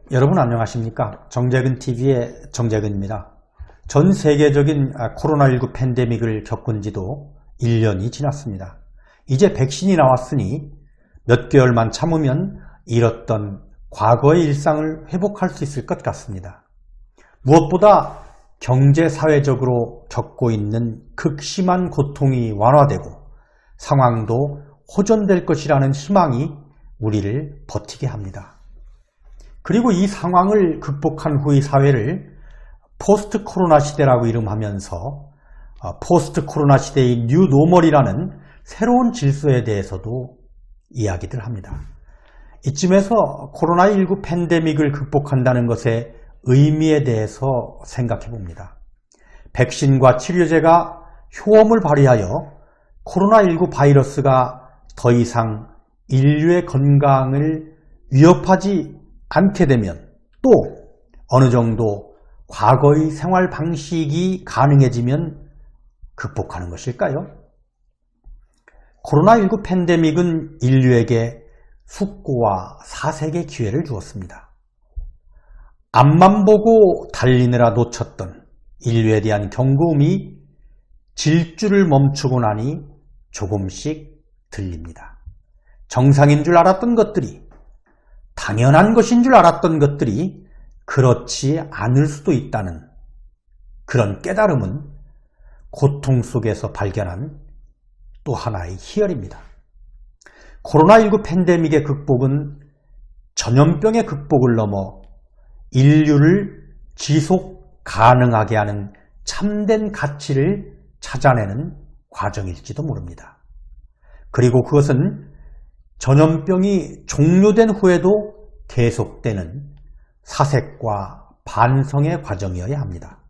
여러분 안녕하십니까? 정재근TV의 정재근입니다. 전 세계적인 코로나19 팬데믹을 겪은 지도 1년이 지났습니다. 이제 백신이 나왔으니 몇 개월만 참으면 잃었던 과거의 일상을 회복할 수 있을 것 같습니다. 무엇보다 경제 사회적으로 겪고 있는 극심한 고통이 완화되고 상황도 호전될 것이라는 희망이 우리를 버티게 합니다. 그리고 이 상황을 극복한 후의 사회를 포스트 코로나 시대라고 이름하면서 포스트 코로나 시대의 뉴 노멀이라는 새로운 질서에 대해서도 이야기들 합니다. 이쯤에서 코로나19 팬데믹을 극복한다는 것의 의미에 대해서 생각해 봅니다. 백신과 치료제가 효험을 발휘하여 코로나19 바이러스가 더 이상 인류의 건강을 위협하지 않게 되면 또 어느 정도 과거의 생활 방식이 가능해지면 극복하는 것일까요? 코로나19 팬데믹은 인류에게 숙고와 사색의 기회를 주었습니다. 앞만 보고 달리느라 놓쳤던 인류에 대한 경고음이 질주를 멈추고 나니 조금씩 들립니다. 정상인 줄 알았던 것들이, 당연한 것인 줄 알았던 것들이 그렇지 않을 수도 있다는 그런 깨달음은 고통 속에서 발견한 또 하나의 희열입니다. 코로나19 팬데믹의 극복은 전염병의 극복을 넘어 인류를 지속 가능하게 하는 참된 가치를 찾아내는 과정일지도 모릅니다. 그리고 그것은 전염병이 종료된 후에도 계속되는 사색과 반성의 과정이어야 합니다.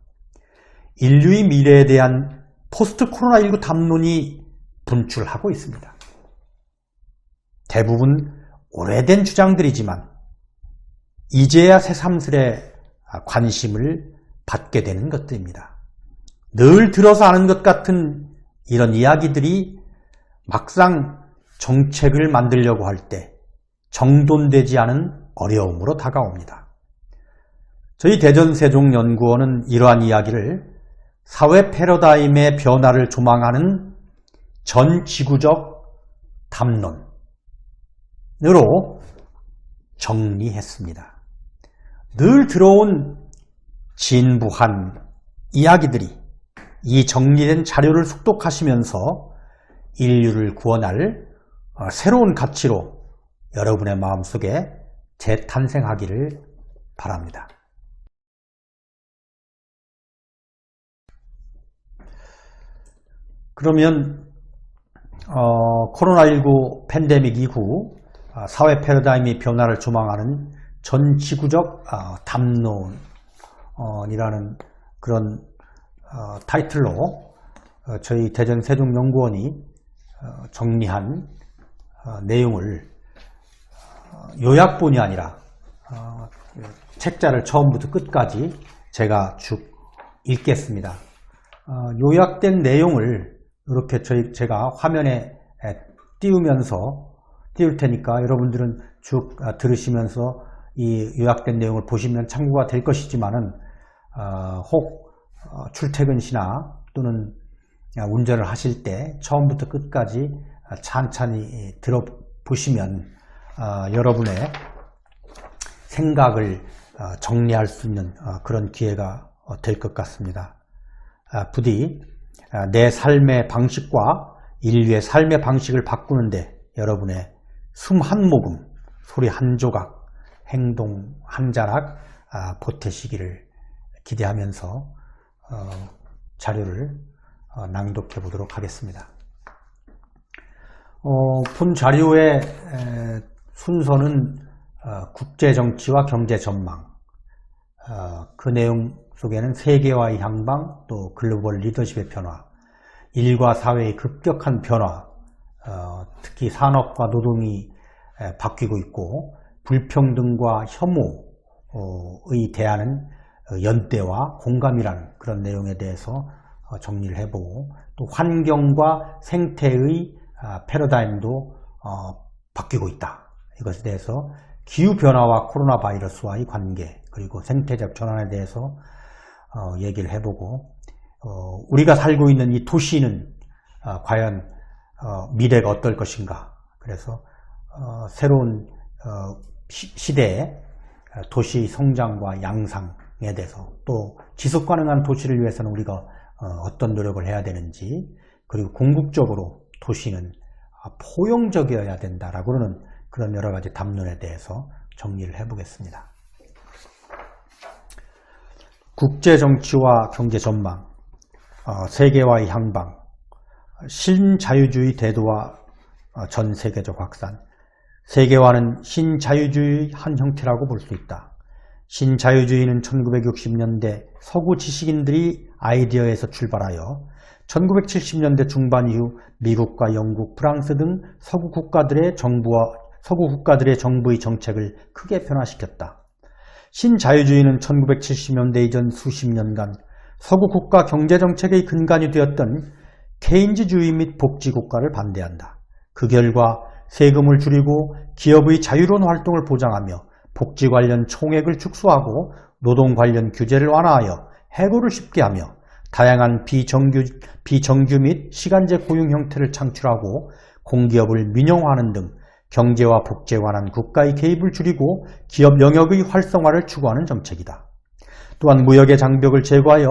인류의 미래에 대한 포스트 코로나19 담론이 분출하고 있습니다. 대부분 오래된 주장들이지만 이제야 새삼스레 관심을 받게 되는 것들입니다. 늘 들어서 아는 것 같은 이런 이야기들이 막상 정책을 만들려고 할 때 정돈되지 않은 어려움으로 다가옵니다. 저희 대전세종연구원은 이러한 이야기를 사회 패러다임의 변화를 조망하는 전지구적 담론으로 정리했습니다. 늘 들어온 진부한 이야기들이 이 정리된 자료를 숙독하시면서 인류를 구원할 새로운 가치로 여러분의 마음속에 재탄생하기를 바랍니다. 그러면 코로나19 팬데믹 이후 사회 패러다임의 변화를 조망하는 전지구적 담론이라는 그런 타이틀로 저희 대전세종연구원이 정리한 내용을 요약본이 아니라 책자를 처음부터 끝까지 제가 쭉 읽겠습니다. 요약된 내용을 이렇게 제가 화면에 띄울 테니까 여러분들은 쭉 들으시면서 이 요약된 내용을 보시면 참고가 될 것이지만은 혹 출퇴근 시나 또는 운전을 하실 때 처음부터 끝까지 찬찬히 들어보시면 여러분의 생각을 정리할 수 있는 그런 기회가 될 것 같습니다. 부디 내 삶의 방식과 인류의 삶의 방식을 바꾸는데 여러분의 숨 한 모금, 소리 한 조각, 행동 한 자락 보태시기를 기대하면서 자료를 낭독해 보도록 하겠습니다. 본 자료의 순서는 국제정치와 경제전망, 그 내용 속에는 세계화의 향방, 또 글로벌 리더십의 변화, 일과 사회의 급격한 변화, 특히 산업과 노동이 바뀌고 있고 불평등과 혐오의 대안은 연대와 공감이라는 그런 내용에 대해서 정리를 해보고 또 환경과 생태의 패러다임도 바뀌고 있다. 이것에 대해서 기후변화와 코로나 바이러스와의 관계, 그리고 생태적 전환에 대해서 얘기를 해보고, 우리가 살고 있는 이 도시는 과연 미래가 어떨 것인가. 그래서 새로운 시대의 도시 성장과 양상에 대해서, 또 지속 가능한 도시를 위해서는 우리가 어떤 노력을 해야 되는지, 그리고 궁극적으로 도시는 포용적이어야 된다라고는 그런 여러 가지 담론에 대해서 정리를 해보겠습니다. 국제정치와 경제 전망, 세계화의 향방, 신자유주의 대도와 전 세계적 확산. 세계화는 신자유주의의 한 형태라고 볼 수 있다. 신자유주의는 1960년대 서구 지식인들이 아이디어에서 출발하여 1970년대 중반 이후 미국과 영국, 프랑스 등 서구 국가들의 정부의 정책을 크게 변화시켰다. 신자유주의는 1970년대 이전 수십 년간 서구 국가 경제정책의 근간이 되었던 케인즈주의 및 복지국가를 반대한다. 그 결과 세금을 줄이고 기업의 자유로운 활동을 보장하며 복지 관련 총액을 축소하고 노동 관련 규제를 완화하여 해고를 쉽게 하며 다양한 비정규 및 시간제 고용 형태를 창출하고 공기업을 민영화하는 등 경제와 복지에 관한 국가의 개입을 줄이고 기업 영역의 활성화를 추구하는 정책이다. 또한 무역의 장벽을 제거하여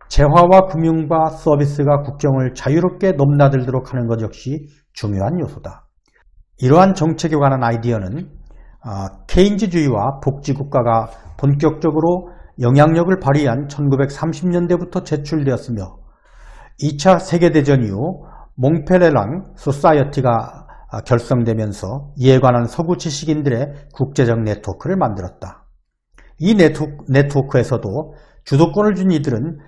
재화와 금융과 서비스가 국경을 자유롭게 넘나들도록 하는 것 역시 중요한 요소다. 이러한 정책에 관한 아이디어는 케인즈주의와 복지국가가 본격적으로 영향력을 발휘한 1930년대부터 제출되었으며 2차 세계대전 이후 몽펠레랑 소사이어티가 결성되면서 이에 관한 서구 지식인들의 국제적 네트워크를 만들었다. 이 네트워크에서도 주도권을 준 이들은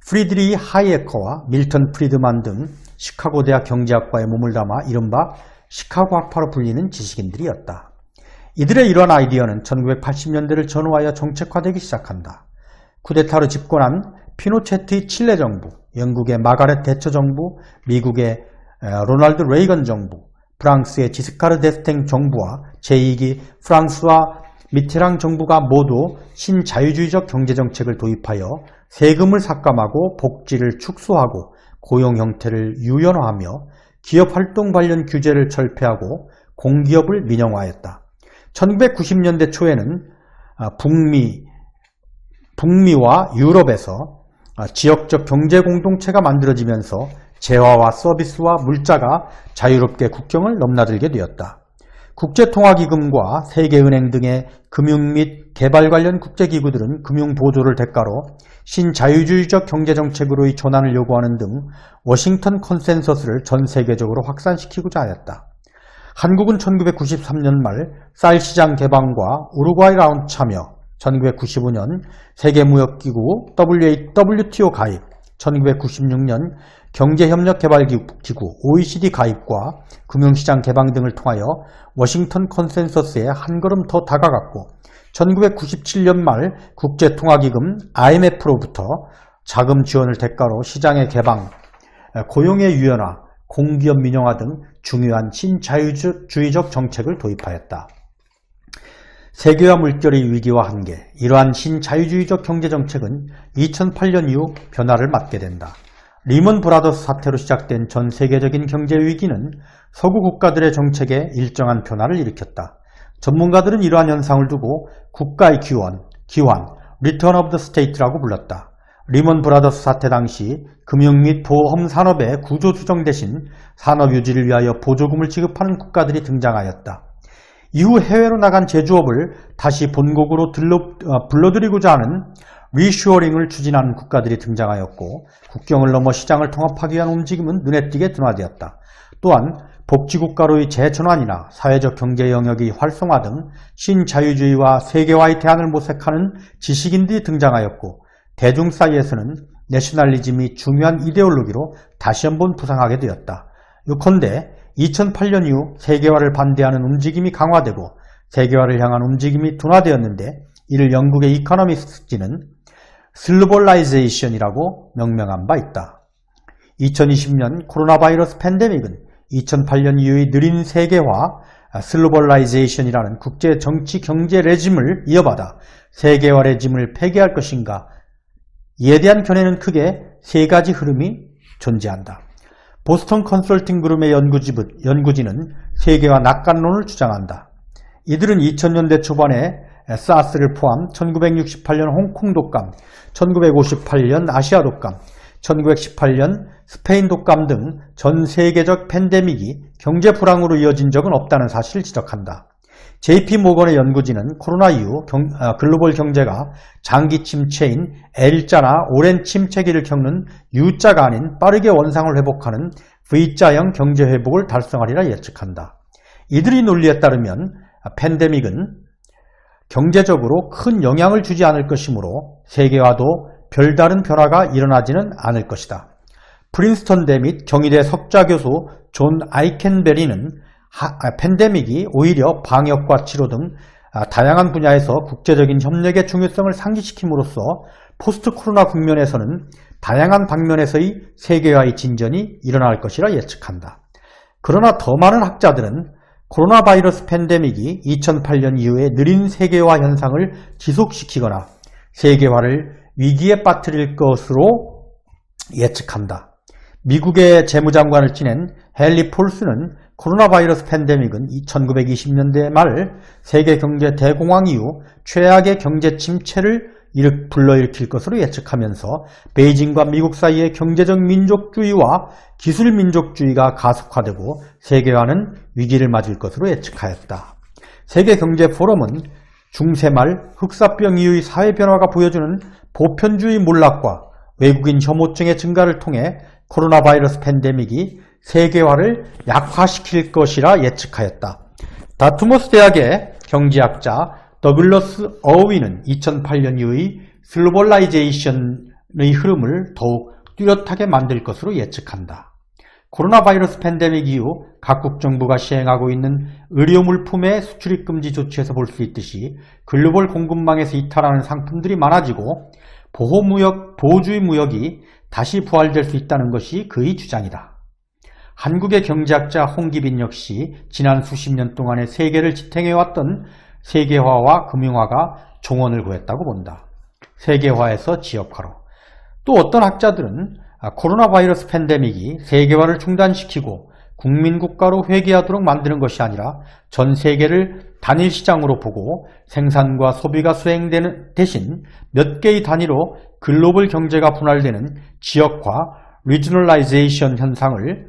프리드리히 하이에커와 밀턴 프리드만 등 시카고 대학 경제학과에 몸을 담아 이른바 시카고 학파로 불리는 지식인들이었다. 이들의 이러한 아이디어는 1980년대를 전후하여 정책화되기 시작한다. 쿠데타로 집권한 피노체트의 칠레 정부, 영국의 마가렛 대처 정부, 미국의 로널드 레이건 정부, 프랑스의 지스카르 데스탱 정부와 제2기 프랑스와 미테랑 정부가 모두 신자유주의적 경제정책을 도입하여 세금을 삭감하고 복지를 축소하고 고용 형태를 유연화하며 기업활동 관련 규제를 철폐하고 공기업을 민영화했다. 1990년대 초에는 북미와 유럽에서 지역적 경제공동체가 만들어지면서 재화와 서비스와 물자가 자유롭게 국경을 넘나들게 되었다. 국제통화기금과 세계은행 등의 금융 및 개발 관련 국제기구들은 금융보조를 대가로 신자유주의적 경제정책으로의 전환을 요구하는 등 워싱턴 컨센서스를 전 세계적으로 확산시키고자 하였다. 한국은 1993년 말 쌀시장 개방과 우루과이 라운드 참여, 1995년 세계무역기구 WTO 가입, 1996년 경제협력개발기구 OECD 가입과 금융시장 개방 등을 통하여 워싱턴 컨센서스에 한 걸음 더 다가갔고 1997년 말 국제통화기금 IMF로부터 자금 지원을 대가로 시장의 개방, 고용의 유연화, 공기업 민영화 등 중요한 신자유주의적 정책을 도입하였다. 세계화 물결의 위기와 한계, 이러한 신자유주의적 경제정책은 2008년 이후 변화를 맞게 된다. 리먼 브라더스 사태로 시작된 전 세계적인 경제 위기는 서구 국가들의 정책에 일정한 변화를 일으켰다. 전문가들은 이러한 현상을 두고 국가의 기환, Return of the State라고 불렀다. 리먼 브라더스 사태 당시 금융 및 보험 산업의 구조 조정 대신 산업 유지를 위하여 보조금을 지급하는 국가들이 등장하였다. 이후 해외로 나간 제조업을 다시 본국으로 불러들이고자 하는 리슈어링을 추진하는 국가들이 등장하였고 국경을 넘어 시장을 통합하기 위한 움직임은 눈에 띄게 둔화되었다. 또한 복지국가로의 재전환이나 사회적 경제 영역의 활성화 등 신자유주의와 세계화의 대안을 모색하는 지식인들이 등장하였고 대중 사이에서는 내셔널리즘이 중요한 이데올로기로 다시 한번 부상하게 되었다. 요컨대 2008년 이후 세계화를 반대하는 움직임이 강화되고 세계화를 향한 움직임이 둔화되었는데 이를 영국의 이코노미스트는 슬로벌라이제이션이라고 명명한 바 있다. 2020년 코로나 바이러스 팬데믹은 2008년 이후의 느린 세계화, 슬로벌라이제이션이라는 국제 정치 경제 레짐을 이어받아 세계화 레짐을 폐기할 것인가? 이에 대한 견해는 크게 세 가지 흐름이 존재한다. 보스턴 컨설팅 그룹의 연구진은 세계화 낙관론을 주장한다. 이들은 2000년대 초반에 사스를 포함 1968년 홍콩 독감, 1958년 아시아 독감, 1918년 스페인 독감 등 전 세계적 팬데믹이 경제 불황으로 이어진 적은 없다는 사실을 지적한다. JP 모건의 연구진은 코로나 이후 글로벌 경제가 장기 침체인 L자나 오랜 침체기를 겪는 U자가 아닌 빠르게 원상을 회복하는 V자형 경제 회복을 달성하리라 예측한다. 이들의 논리에 따르면 팬데믹은 경제적으로 큰 영향을 주지 않을 것이므로 세계화도 별다른 변화가 일어나지는 않을 것이다. 프린스턴대 및 경희대 석좌교수 존 아이켄베리는 팬데믹이 오히려 방역과 치료 등 다양한 분야에서 국제적인 협력의 중요성을 상기시킴으로써 포스트 코로나 국면에서는 다양한 방면에서의 세계화의 진전이 일어날 것이라 예측한다. 그러나 더 많은 학자들은 코로나 바이러스 팬데믹이 2008년 이후에 느린 세계화 현상을 지속시키거나 세계화를 위기에 빠뜨릴 것으로 예측한다. 미국의 재무장관을 지낸 헨리 폴스는 코로나 바이러스 팬데믹은 1920년대 말 세계 경제 대공황 이후 최악의 경제 침체를 불러일으킬 것으로 예측하면서 베이징과 미국 사이의 경제적 민족주의와 기술 민족주의가 가속화되고 세계화는 위기를 맞을 것으로 예측하였다. 세계경제포럼은 중세 말 흑사병 이후의 사회 변화가 보여주는 보편주의 몰락과 외국인 혐오증의 증가를 통해 코로나 바이러스 팬데믹이 세계화를 약화시킬 것이라 예측하였다. 다투머스 대학의 경제학자 더글러스 어윈은 2008년 이후의 글로벌라이제이션의 흐름을 더욱 뚜렷하게 만들 것으로 예측한다. 코로나 바이러스 팬데믹 이후 각국 정부가 시행하고 있는 의료물품의 수출입 금지 조치에서 볼 수 있듯이 글로벌 공급망에서 이탈하는 상품들이 많아지고 보호주의 무역이 다시 부활될 수 있다는 것이 그의 주장이다. 한국의 경제학자 홍기빈 역시 지난 수십 년 동안의 세계를 지탱해왔던 세계화와 금융화가 종언을 구했다고 본다. 세계화에서 지역화로. 또 어떤 학자들은 코로나 바이러스 팬데믹이 세계화를 중단시키고 국민국가로 회귀하도록 만드는 것이 아니라 전 세계를 단일 시장으로 보고 생산과 소비가 수행되는 대신 몇 개의 단위로 글로벌 경제가 분할되는 지역화, 리저널라이제이션 현상을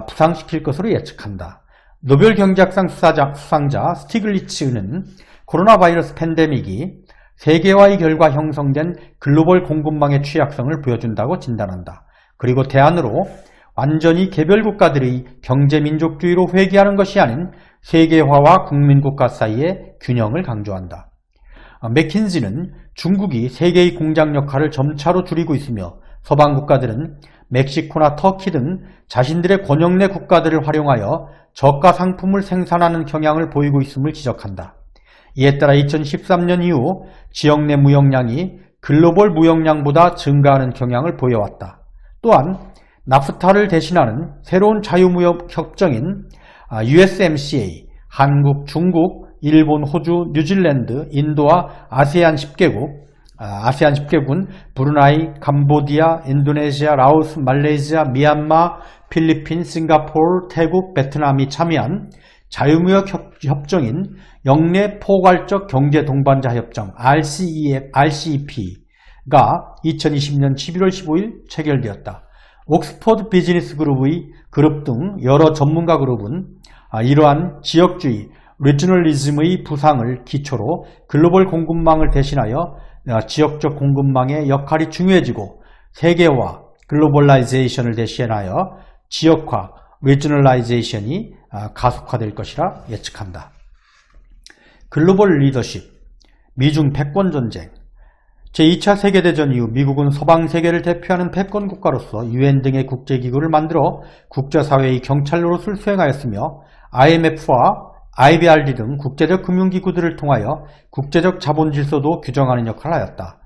부상시킬 것으로 예측한다. 노벨 경제학상 수상자 스티글리츠는 코로나 바이러스 팬데믹이 세계화의 결과 형성된 글로벌 공급망의 취약성을 보여준다고 진단한다. 그리고 대안으로 완전히 개별 국가들의 경제민족주의로 회귀하는 것이 아닌 세계화와 국민국가 사이의 균형을 강조한다. 맥킨지는 중국이 세계의 공장 역할을 점차로 줄이고 있으며 서방 국가들은 멕시코나 터키 등 자신들의 권역 내 국가들을 활용하여 저가 상품을 생산하는 경향을 보이고 있음을 지적한다. 이에 따라 2013년 이후 지역 내 무역량이 글로벌 무역량보다 증가하는 경향을 보여왔다. 또한 나프타를 대신하는 새로운 자유무역 협정인 USMCA, 한국, 중국, 일본, 호주, 뉴질랜드, 인도와 아세안 10개국은 브루나이, 캄보디아, 인도네시아, 라오스, 말레이시아, 미얀마, 필리핀, 싱가포르, 태국, 베트남이 참여한 자유무역 협정인 영내 포괄적 경제 동반자 협정 RCEP가 2020년 11월 15일 체결되었다. 옥스퍼드 비즈니스 그룹 등 여러 전문가 그룹은 이러한 지역주의, 리저널리즘의 부상을 기초로 글로벌 공급망을 대신하여 지역적 공급망의 역할이 중요해지고 세계화, 글로벌라이제이션을 대신하여 지역화, 리저널라이제이션이 가속화될 것이라 예측한다. 글로벌 리더십, 미중 패권 전쟁. 제2차 세계대전 이후 미국은 서방 세계를 대표하는 패권 국가로서 UN 등의 국제기구를 만들어 국제사회의 경찰로를 수행하였으며 IMF와 IBRD 등 국제적 금융기구들을 통하여 국제적 자본 질서도 규정하는 역할을 하였다.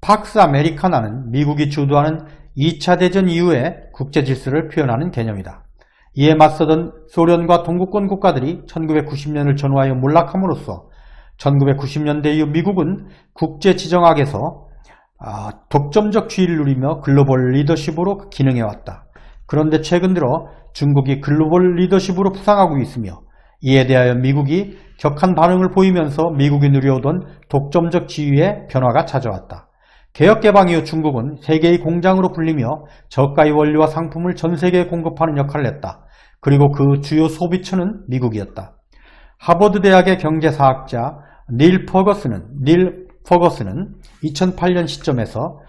팍스 아메리카나는 미국이 주도하는 2차 대전 이후의 국제 질서를 표현하는 개념이다. 이에 맞서던 소련과 동구권 국가들이 1990년을 전후하여 몰락함으로써 1990년대 이후 미국은 국제지정학에서 독점적 지위를 누리며 글로벌 리더십으로 기능해왔다. 그런데 최근 들어 중국이 글로벌 리더십으로 부상하고 있으며 이에 대하여 미국이 격한 반응을 보이면서 미국이 누려오던 독점적 지위에 변화가 찾아왔다. 개혁개방 이후 중국은 세계의 공장으로 불리며 저가의 원료와 상품을 전 세계에 공급하는 역할을 했다. 그리고 그 주요 소비처는 미국이었다. 하버드 대학의 경제사학자 닐 퍼거슨은 2008년 시점에서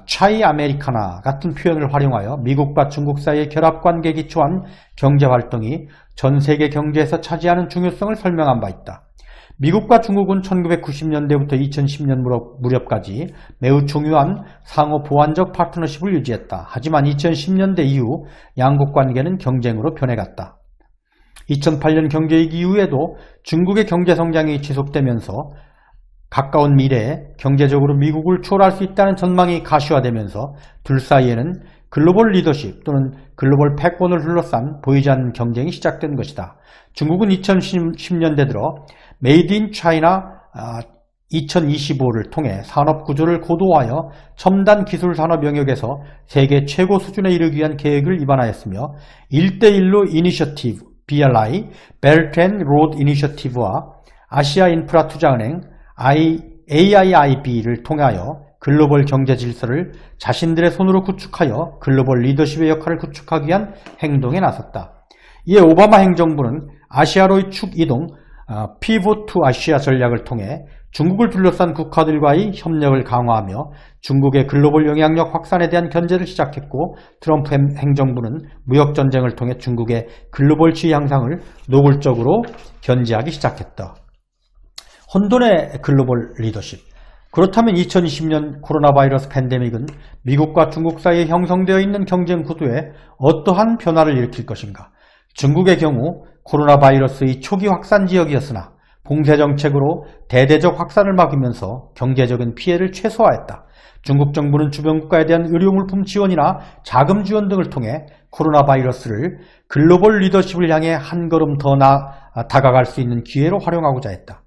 차이 아메리카나 같은 표현을 활용하여 미국과 중국 사이의 결합관계에 기초한 경제활동이 전 세계 경제에서 차지하는 중요성을 설명한 바 있다. 미국과 중국은 1990년대부터 2010년 무렵까지 매우 중요한 상호 보완적 파트너십을 유지했다. 하지만 2010년대 이후 양국 관계는 경쟁으로 변해갔다. 2008년 경제위기 이후에도 중국의 경제성장이 지속되면서 가까운 미래에 경제적으로 미국을 추월할 수 있다는 전망이 가시화되면서 둘 사이에는 글로벌 리더십 또는 글로벌 패권을 둘러싼 보이지 않는 경쟁이 시작된 것이다. 중국은 2010년대 들어 메이드 인 차이나 2025를 통해 산업 구조를 고도화하여 첨단 기술 산업 영역에서 세계 최고 수준에 이르기 위한 계획을 입안하였으며 1대1로 이니셔티브 BRI, 벨트 앤 로드 이니셔티브와 아시아 인프라 투자은행 AIIB를 통하여 글로벌 경제 질서를 자신들의 손으로 구축하여 글로벌 리더십의 역할을 구축하기 위한 행동에 나섰다. 이에 오바마 행정부는 아시아로의 축 이동 피봇 투 아시아 전략을 통해 중국을 둘러싼 국가들과의 협력을 강화하며 중국의 글로벌 영향력 확산에 대한 견제를 시작했고 트럼프 행정부는 무역전쟁을 통해 중국의 글로벌 지위 향상을 노골적으로 견제하기 시작했다. 혼돈의 글로벌 리더십. 그렇다면 2020년 코로나 바이러스 팬데믹은 미국과 중국 사이에 형성되어 있는 경쟁 구도에 어떠한 변화를 일으킬 것인가? 중국의 경우 코로나 바이러스의 초기 확산 지역이었으나 봉쇄 정책으로 대대적 확산을 막으면서 경제적인 피해를 최소화했다. 중국 정부는 주변 국가에 대한 의료물품 지원이나 자금 지원 등을 통해 코로나 바이러스를 글로벌 리더십을 향해 한 걸음 더 다가갈 수 있는 기회로 활용하고자 했다.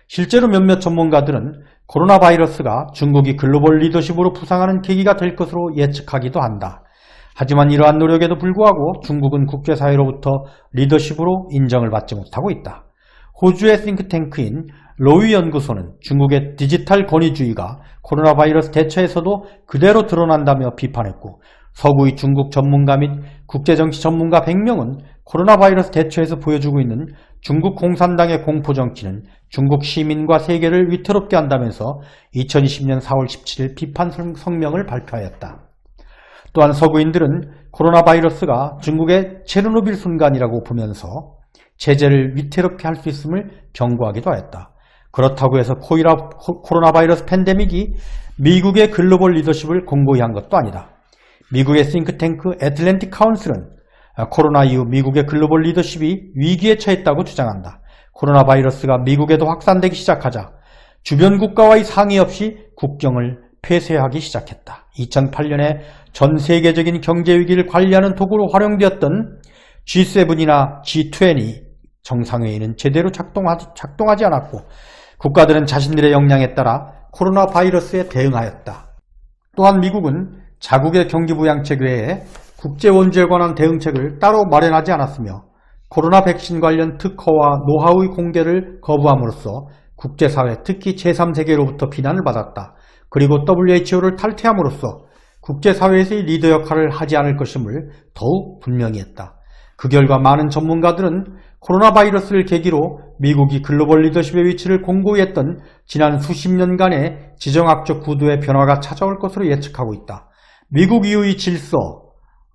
실제로 몇몇 전문가들은 코로나 바이러스가 중국이 글로벌 리더십으로 부상하는 계기가 될 것으로 예측하기도 한다. 하지만 이러한 노력에도 불구하고 중국은 국제사회로부터 리더십으로 인정을 받지 못하고 있다. 호주의 싱크탱크인 로위 연구소는 중국의 디지털 권위주의가 코로나 바이러스 대처에서도 그대로 드러난다며 비판했고 서구의 중국 전문가 및 국제정치 전문가 100명은 코로나 바이러스 대처에서 보여주고 있는 중국 공산당의 공포정치는 중국 시민과 세계를 위태롭게 한다면서 2020년 4월 17일 비판 성명을 발표하였다. 또한 서구인들은 코로나 바이러스가 중국의 체르노빌 순간이라고 보면서 제재를 위태롭게 할 수 있음을 경고하기도 하였다. 그렇다고 해서 코로나 바이러스 팬데믹이 미국의 글로벌 리더십을 공고히 한 것도 아니다. 미국의 싱크탱크 애틀랜틱 카운슬은 코로나 이후 미국의 글로벌 리더십이 위기에 처했다고 주장한다. 코로나 바이러스가 미국에도 확산되기 시작하자 주변 국가와의 상의 없이 국경을 폐쇄하기 시작했다. 2008년에 전 세계적인 경제 위기를 관리하는 도구로 활용되었던 G7이나 G20 정상회의는 제대로 작동하지 않았고 국가들은 자신들의 역량에 따라 코로나 바이러스에 대응하였다. 또한 미국은 자국의 경기부양책 외에 국제원조에 관한 대응책을 따로 마련하지 않았으며 코로나 백신 관련 특허와 노하우의 공개를 거부함으로써 국제사회, 특히 제3세계로부터 비난을 받았다. 그리고 WHO를 탈퇴함으로써 국제사회에서의 리더 역할을 하지 않을 것임을 더욱 분명히 했다. 그 결과 많은 전문가들은 코로나 바이러스를 계기로 미국이 글로벌 리더십의 위치를 공고히 했던 지난 수십 년간의 지정학적 구도의 변화가 찾아올 것으로 예측하고 있다. 미국 이후의 질서,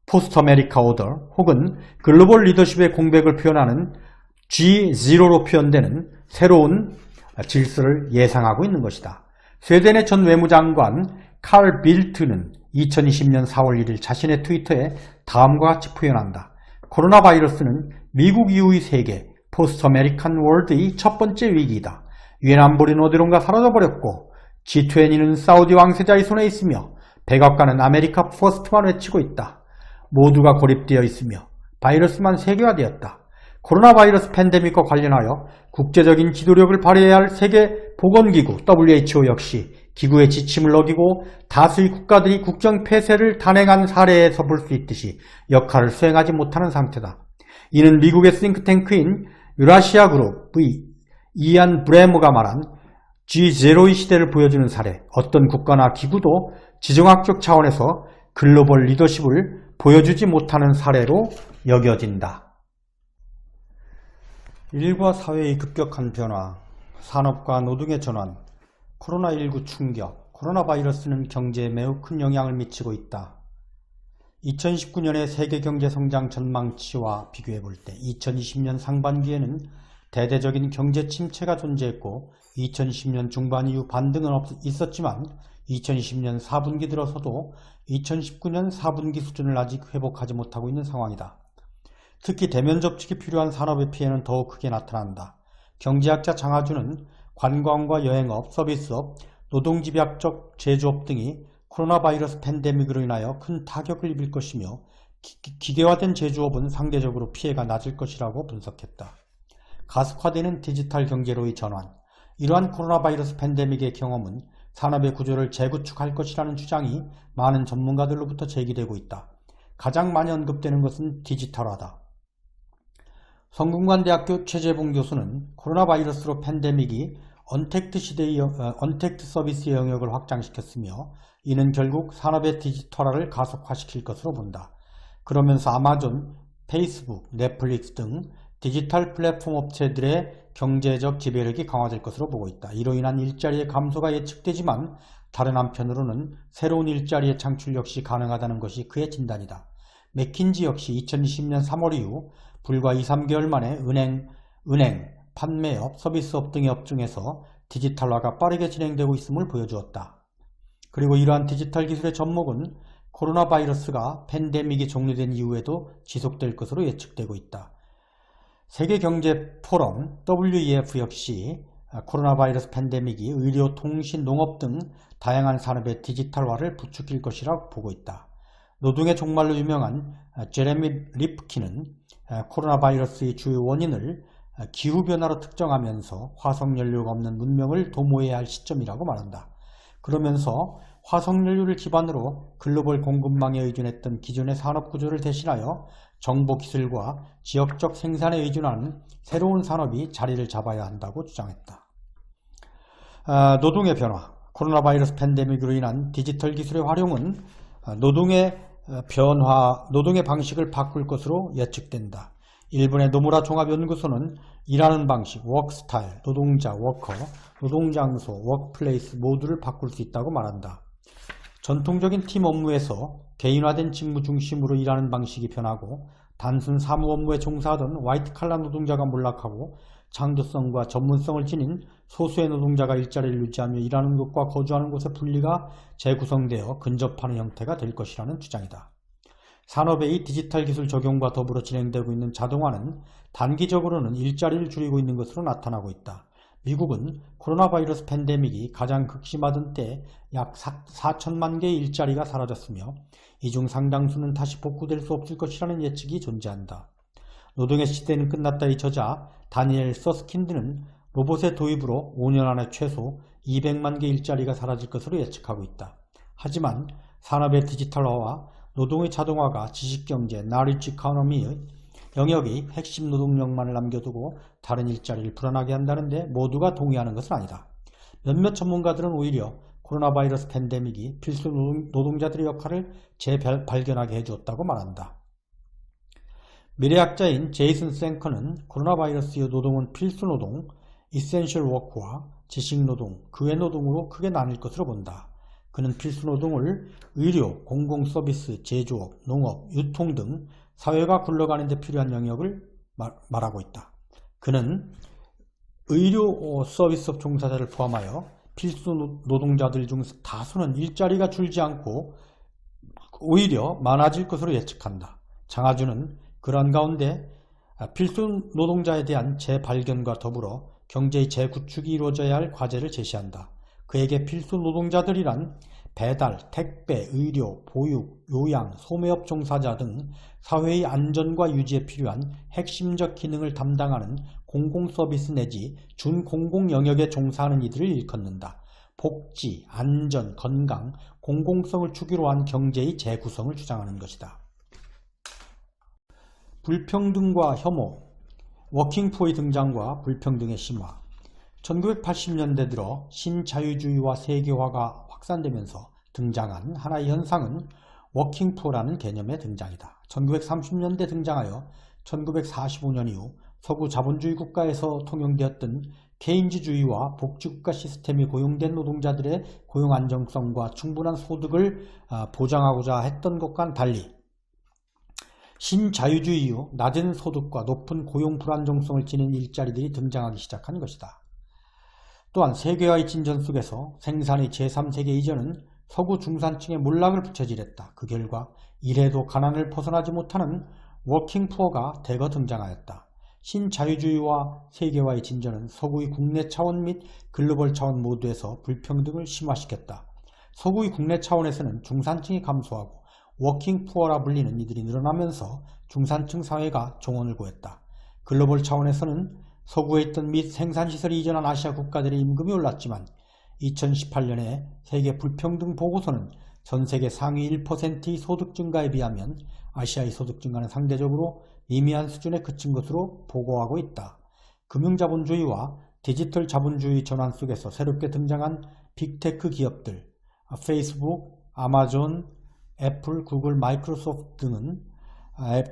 포스트 아메리카 오더 혹은 글로벌 리더십의 공백을 표현하는 G0로 표현되는 새로운 질서를 예상하고 있는 것이다. 스웨덴의 전 외무장관 칼 빌트는 2020년 4월 1일 자신의 트위터에 다음과 같이 표현한다. 코로나 바이러스는 미국 이후의 세계, 포스트 아메리칸 월드의 첫 번째 위기이다. 유엔 안보리는 어디론가 사라져버렸고 G20는 사우디 왕세자의 손에 있으며 백악관은 아메리카 퍼스트만 외치고 있다. 모두가 고립되어 있으며 바이러스만 세계화되었다. 코로나 바이러스 팬데믹과 관련하여 국제적인 지도력을 발휘해야 할 세계보건기구 WHO 역시 기구의 지침을 어기고 다수의 국가들이 국정 폐쇄를 단행한 사례에서 볼 수 있듯이 역할을 수행하지 못하는 상태다. 이는 미국의 싱크탱크인 유라시아 그룹의 이안 브레머가 말한 G0의 시대를 보여주는 사례, 어떤 국가나 기구도 지정학적 차원에서 글로벌 리더십을 보여주지 못하는 사례로 여겨진다. 일과 사회의 급격한 변화, 산업과 노동의 전환, 코로나19 충격, 코로나 바이러스는 경제에 매우 큰 영향을 미치고 있다. 2019년의 세계 경제 성장 전망치와 비교해 볼 때 2020년 상반기에는 대대적인 경제 침체가 존재했고 2020년 중반 이후 반등은 있었지만 2020년 4분기 들어서도 2019년 4분기 수준을 아직 회복하지 못하고 있는 상황이다. 특히 대면 접촉이 필요한 산업의 피해는 더욱 크게 나타난다. 경제학자 장하준은 관광과 여행업, 서비스업, 노동집약적 제조업 등이 코로나 바이러스 팬데믹으로 인하여 큰 타격을 입을 것이며 기계화된 제조업은 상대적으로 피해가 낮을 것이라고 분석했다. 가속화되는 디지털 경제로의 전환, 이러한 코로나 바이러스 팬데믹의 경험은 산업의 구조를 재구축할 것이라는 주장이 많은 전문가들로부터 제기되고 있다. 가장 많이 언급되는 것은 디지털화다. 성균관대학교 최재봉 교수는 코로나 바이러스로 팬데믹이 언택트 서비스의 영역을 확장시켰으며 이는 결국 산업의 디지털화를 가속화시킬 것으로 본다. 그러면서 아마존, 페이스북, 넷플릭스 등 디지털 플랫폼 업체들의 경제적 지배력이 강화될 것으로 보고 있다. 이로 인한 일자리의 감소가 예측되지만 다른 한편으로는 새로운 일자리의 창출 역시 가능하다는 것이 그의 진단이다. 맥킨지 역시 2020년 3월 이후 불과 2, 3개월 만에 은행, 판매업, 서비스업 등의 업종에서 디지털화가 빠르게 진행되고 있음을 보여주었다. 그리고 이러한 디지털 기술의 접목은 코로나 바이러스가 팬데믹이 종료된 이후에도 지속될 것으로 예측되고 있다. 세계경제포럼 WEF 역시 코로나 바이러스 팬데믹이 의료, 통신, 농업 등 다양한 산업의 디지털화를 부추길 것이라고 보고 있다. 노동의 종말로 유명한 제레미 리프킨은 코로나 바이러스의 주요 원인을 기후변화로 특정하면서 화석연료가 없는 문명을 도모해야 할 시점이라고 말한다. 그러면서 화석연료를 기반으로 글로벌 공급망에 의존했던 기존의 산업구조를 대신하여 정보기술과 지역적 생산에 의존하는 새로운 산업이 자리를 잡아야 한다고 주장했다. 노동의 변화, 코로나 바이러스 팬데믹으로 인한 디지털 기술의 활용은 노동의 방식을 바꿀 것으로 예측된다. 일본의 노무라 종합연구소는 일하는 방식, 워크스타일, 노동자, 워커, 노동장소, 워크플레이스 모두를 바꿀 수 있다고 말한다. 전통적인 팀 업무에서 개인화된 직무 중심으로 일하는 방식이 변하고 단순 사무 업무에 종사하던 화이트칼라 노동자가 몰락하고 창조성과 전문성을 지닌 소수의 노동자가 일자리를 유지하며 일하는 곳과 거주하는 곳의 분리가 재구성되어 근접하는 형태가 될 것이라는 주장이다. 산업의 이 디지털 기술 적용과 더불어 진행되고 있는 자동화는 단기적으로는 일자리를 줄이고 있는 것으로 나타나고 있다. 미국은 코로나 바이러스 팬데믹이 가장 극심하던 때 약 4천만 개의 일자리가 사라졌으며 이 중 상당수는 다시 복구될 수 없을 것이라는 예측이 존재한다. 노동의 시대는 끝났다의 저자 다니엘 서스킨드는 로봇의 도입으로 5년 안에 최소 200만 개 일자리가 사라질 것으로 예측하고 있다. 하지만 산업의 디지털화와 노동의 자동화가 지식경제, 나리지 이코노미의 영역이 핵심 노동력만을 남겨두고 다른 일자리를 불안하게 한다는데 모두가 동의하는 것은 아니다. 몇몇 전문가들은 오히려 코로나 바이러스 팬데믹이 필수 노동자들의 역할을 재발견하게 해주었다고 말한다. 미래학자인 제이슨 생커는 코로나 바이러스 이후 노동은 필수 노동, 이센셜 워크와 지식 노동, 그 외 노동으로 크게 나뉠 것으로 본다. 그는 필수 노동을 의료, 공공서비스, 제조업, 농업, 유통 등 사회가 굴러가는 데 필요한 영역을 말하고 있다. 그는 의료 서비스업 종사자를 포함하여 필수 노동자들 중 다수는 일자리가 줄지 않고 오히려 많아질 것으로 예측한다. 장하준은 그런 가운데 필수 노동자에 대한 재발견과 더불어 경제의 재구축이 이루어져야 할 과제를 제시한다. 그에게 필수 노동자들이란 배달, 택배, 의료, 보육, 요양, 소매업 종사자 등 사회의 안전과 유지에 필요한 핵심적 기능을 담당하는 공공서비스 내지 준공공 영역에 종사하는 이들을 일컫는다. 복지, 안전, 건강, 공공성을 주기로 한 경제의 재구성을 주장하는 것이다. 불평등과 혐오, 워킹푸어의 등장과 불평등의 심화. 1980년대 들어 신자유주의와 세계화가 확산되면서 등장한 하나의 현상은 워킹푸어라는 개념의 등장이다. 1930년대 등장하여 1945년 이후 서구 자본주의 국가에서 통용되었던 케인즈주의와 복지국가 시스템이 고용된 노동자들의 고용 안정성과 충분한 소득을 보장하고자 했던 것과는 달리 신자유주의 이후 낮은 소득과 높은 고용 불안정성을 지닌 일자리들이 등장하기 시작한 것이다. 또한 세계화의 진전 속에서 생산의 제3세계 이전은 서구 중산층의 몰락을 부처질했다. 그 결과 이래도 가난을 벗어나지 못하는 워킹푸어가 대거 등장하였다. 신자유주의와 세계화의 진전은 서구의 국내 차원 및 글로벌 차원 모두에서 불평등을 심화시켰다. 서구의 국내 차원에서는 중산층이 감소하고 워킹푸어라 불리는 이들이 늘어나면서 중산층 사회가 종언을 고했다. 글로벌 차원에서는 서구에 있던 및 생산시설이 이전한 아시아 국가들의 임금이 올랐지만 2018년에 세계 불평등 보고서는 전 세계 상위 1%의 소득 증가에 비하면 아시아의 소득 증가는 상대적으로 미미한 수준에 그친 것으로 보고하고 있다. 금융자본주의와 디지털 자본주의 전환 속에서 새롭게 등장한 빅테크 기업들, 페이스북, 아마존, 애플, 구글, 마이크로소프트 등은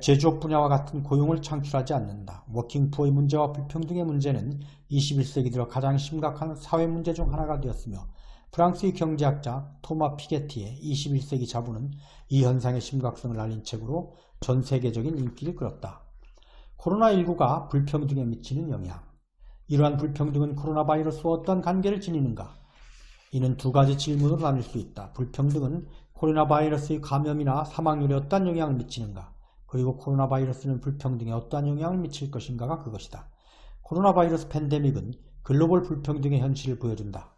제조업 분야와 같은 고용을 창출하지 않는다. 워킹푸어의 문제와 불평등의 문제는 21세기 들어 가장 심각한 사회 문제 중 하나가 되었으며 프랑스의 경제학자 토마 피게티의 21세기 자본은 이 현상의 심각성을 알린 책으로 전 세계적인 인기를 끌었다. 코로나19가 불평등에 미치는 영향. 이러한 불평등은 코로나 바이러스와 어떤 관계를 지니는가? 이는 두 가지 질문으로 나눌 수 있다. 불평등은 코로나 바이러스의 감염이나 사망률에 어떠한 영향을 미치는가? 그리고 코로나 바이러스는 불평등에 어떠한 영향을 미칠 것인가가 그것이다. 코로나 바이러스 팬데믹은 글로벌 불평등의 현실을 보여준다.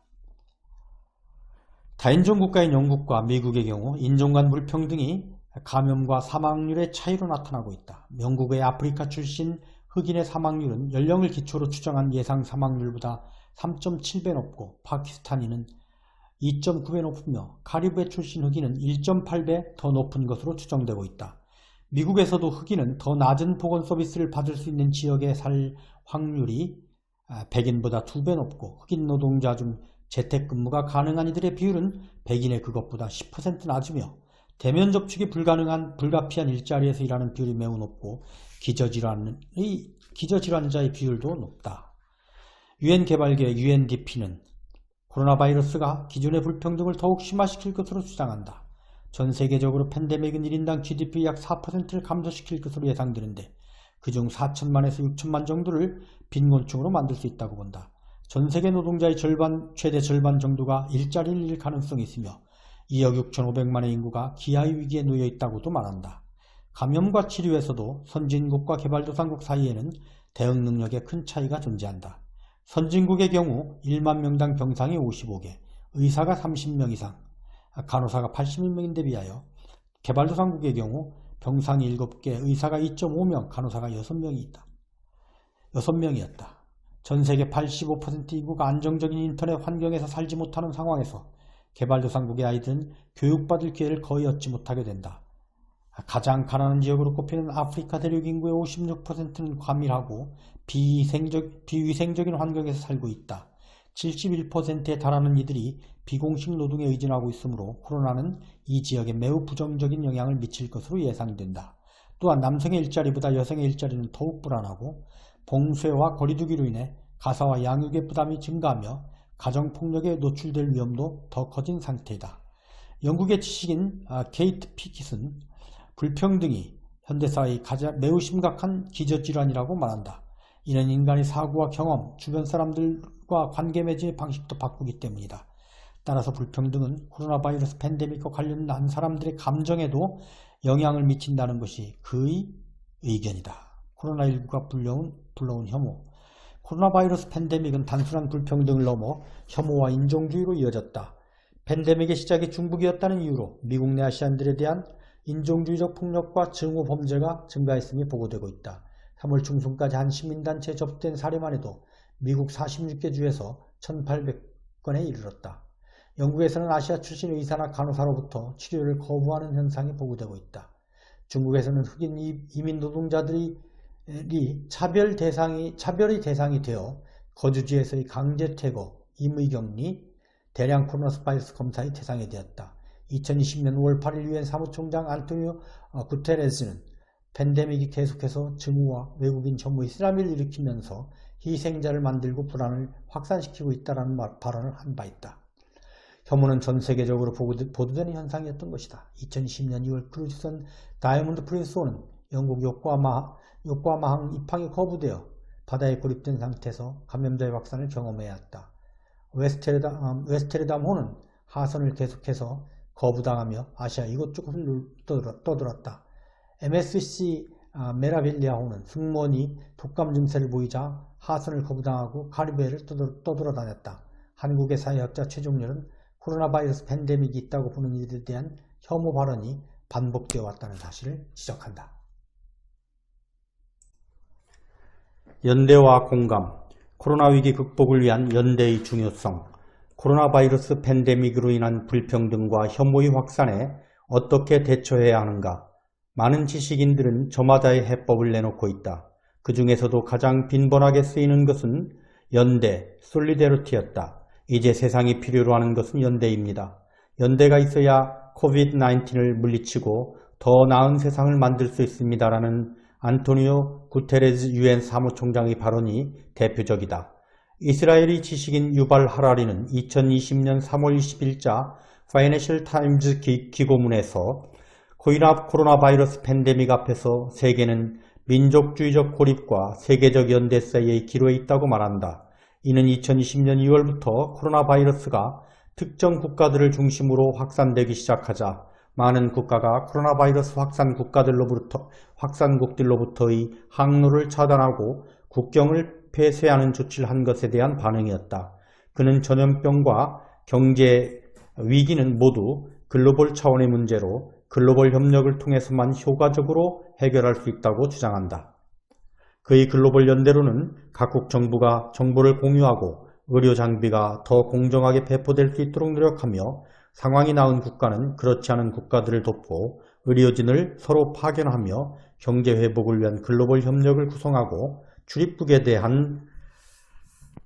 다인종 국가인 영국과 미국의 경우 인종 간 불평등이 감염과 사망률의 차이로 나타나고 있다. 영국의 아프리카 출신 흑인의 사망률은 연령을 기초로 추정한 예상 사망률보다 3.7배 높고 파키스탄인은 2.9배 높으며 카리브해 출신 흑인은 1.8배 더 높은 것으로 추정되고 있다. 미국에서도 흑인은 더 낮은 보건 서비스를 받을 수 있는 지역에 살 확률이 백인보다 2배 높고 흑인 노동자 중 재택근무가 가능한 이들의 비율은 백인의 그것보다 10% 낮으며 대면 접촉이 불가피한 일자리에서 일하는 비율이 매우 높고 기저질환자의 비율도 높다. 유엔 개발계획 UNDP는 코로나 바이러스가 기존의 불평등을 더욱 심화시킬 것으로 주장한다. 전 세계적으로 팬데믹은 1인당 GDP 약 4%를 감소시킬 것으로 예상되는데 그중 4천만에서 6천만 정도를 빈곤층으로 만들 수 있다고 본다. 전 세계 노동자의 최대 절반 정도가 일자리를 잃을 가능성이 있으며 2억 6,500만의 인구가 기아의 위기에 놓여 있다고도 말한다. 감염과 치료에서도 선진국과 개발도상국 사이에는 대응 능력에 큰 차이가 존재한다. 선진국의 경우 1만 명당 병상이 55개, 의사가 30명 이상, 간호사가 81명인데 비하여 개발도상국의 경우 병상이 7개, 의사가 2.5명, 간호사가 6명이었다. 전 세계 85% 인구가 안정적인 인터넷 환경에서 살지 못하는 상황에서 개발도상국의 아이들은 교육받을 기회를 거의 얻지 못하게 된다. 가장 가난한 지역으로 꼽히는 아프리카 대륙 인구의 56%는 과밀하고 비위생적인 환경에서 살고 있다. 71%에 달하는 이들이 비공식 노동에 의존하고 있으므로 코로나는 이 지역에 매우 부정적인 영향을 미칠 것으로 예상된다. 또한 남성의 일자리보다 여성의 일자리는 더욱 불안하고 봉쇄와 거리두기로 인해 가사와 양육의 부담이 증가하며 가정폭력에 노출될 위험도 더 커진 상태이다. 영국의 지식인 케이트 피킷은 불평등이 현대사회의 매우 심각한 기저질환이라고 말한다. 이는 인간의 사고와 경험, 주변 사람들과 관계 맺음의 방식도 바꾸기 때문이다. 따라서 불평등은 코로나 바이러스 팬데믹과 관련된 사람들의 감정에도 영향을 미친다는 것이 그의 의견이다. 코로나19가 불러온 혐오. 코로나 바이러스 팬데믹은 단순한 불평등을 넘어 혐오와 인종주의로 이어졌다. 팬데믹의 시작이 중국이었다는 이유로 미국 내 아시안들에 대한 인종주의적 폭력과 증오 범죄가 증가했음이 보고되고 있다. 3월 중순까지 한 시민단체에 접수된 사례만 해도 미국 46개 주에서 1,800건에 이르렀다. 영국에서는 아시아 출신 의사나 간호사로부터 치료를 거부하는 현상이 보고되고 있다. 중국에서는 흑인 이민 노동자들이 차별의 대상이 되어 거주지에서의 강제 퇴거, 임의격리, 대량 코로나 바이러스 검사의 대상이 되었다. 2020년 5월 8일 유엔 사무총장 안토니오 구테레스는 팬데믹이 계속해서 증오와 외국인 혐오의 쓰나미를 일으키면서 희생자를 만들고 불안을 확산시키고 있다는 발언을 한 바 있다. 혐오는 전 세계적으로 보도되는 현상이었던 것이다. 2020년 2월 크루즈선 다이아몬드 프린스호는 영국 요코하마항 입항이 거부되어 바다에 고립된 상태에서 감염자의 확산을 경험해야 했다. 웨스테르담호는 하선을 계속해서 거부당하며 아시아 이곳저곳을 떠돌았다. MSC 메라빌리아호는 승무원이 독감 증세를 보이자 하선을 거부당하고 카리브해를 떠돌아다녔다. 한국의 사회학자 최종렬은 코로나 바이러스 팬데믹이 있다고 보는 이들에 대한 혐오 발언이 반복되어 왔다는 사실을 지적한다. 연대와 공감, 코로나 위기 극복을 위한 연대의 중요성, 코로나 바이러스 팬데믹으로 인한 불평등과 혐오의 확산에 어떻게 대처해야 하는가, 많은 지식인들은 저마다의 해법을 내놓고 있다. 그 중에서도 가장 빈번하게 쓰이는 것은 연대, 솔리데리티였다. 이제 세상이 필요로 하는 것은 연대입니다. 연대가 있어야 코비드-19을 물리치고 더 나은 세상을 만들 수 있습니다라는 안토니오 구테레스 유엔 사무총장의 발언이 대표적이다. 이스라엘의 지식인 유발 하라리는 2020년 3월 20일자 파이낸셜 타임즈 기고문에서 코로나 바이러스 팬데믹 앞에서 세계는 민족주의적 고립과 세계적 연대 사이의 기로에 있다고 말한다. 이는 2020년 2월부터 코로나 바이러스가 특정 국가들을 중심으로 확산되기 시작하자 많은 국가가 코로나 바이러스 확산국들로부터의 항로를 차단하고 국경을 폐쇄하는 조치를 한 것에 대한 반응이었다. 그는 전염병과 경제 위기는 모두 글로벌 차원의 문제로 글로벌 협력을 통해서만 효과적으로 해결할 수 있다고 주장한다. 그의 글로벌 연대로는 각국 정부가 정보를 공유하고 의료 장비가 더 공정하게 배포될 수 있도록 노력하며 상황이 나은 국가는 그렇지 않은 국가들을 돕고 의료진을 서로 파견하며 경제 회복을 위한 글로벌 협력을 구성하고 출입국에 대한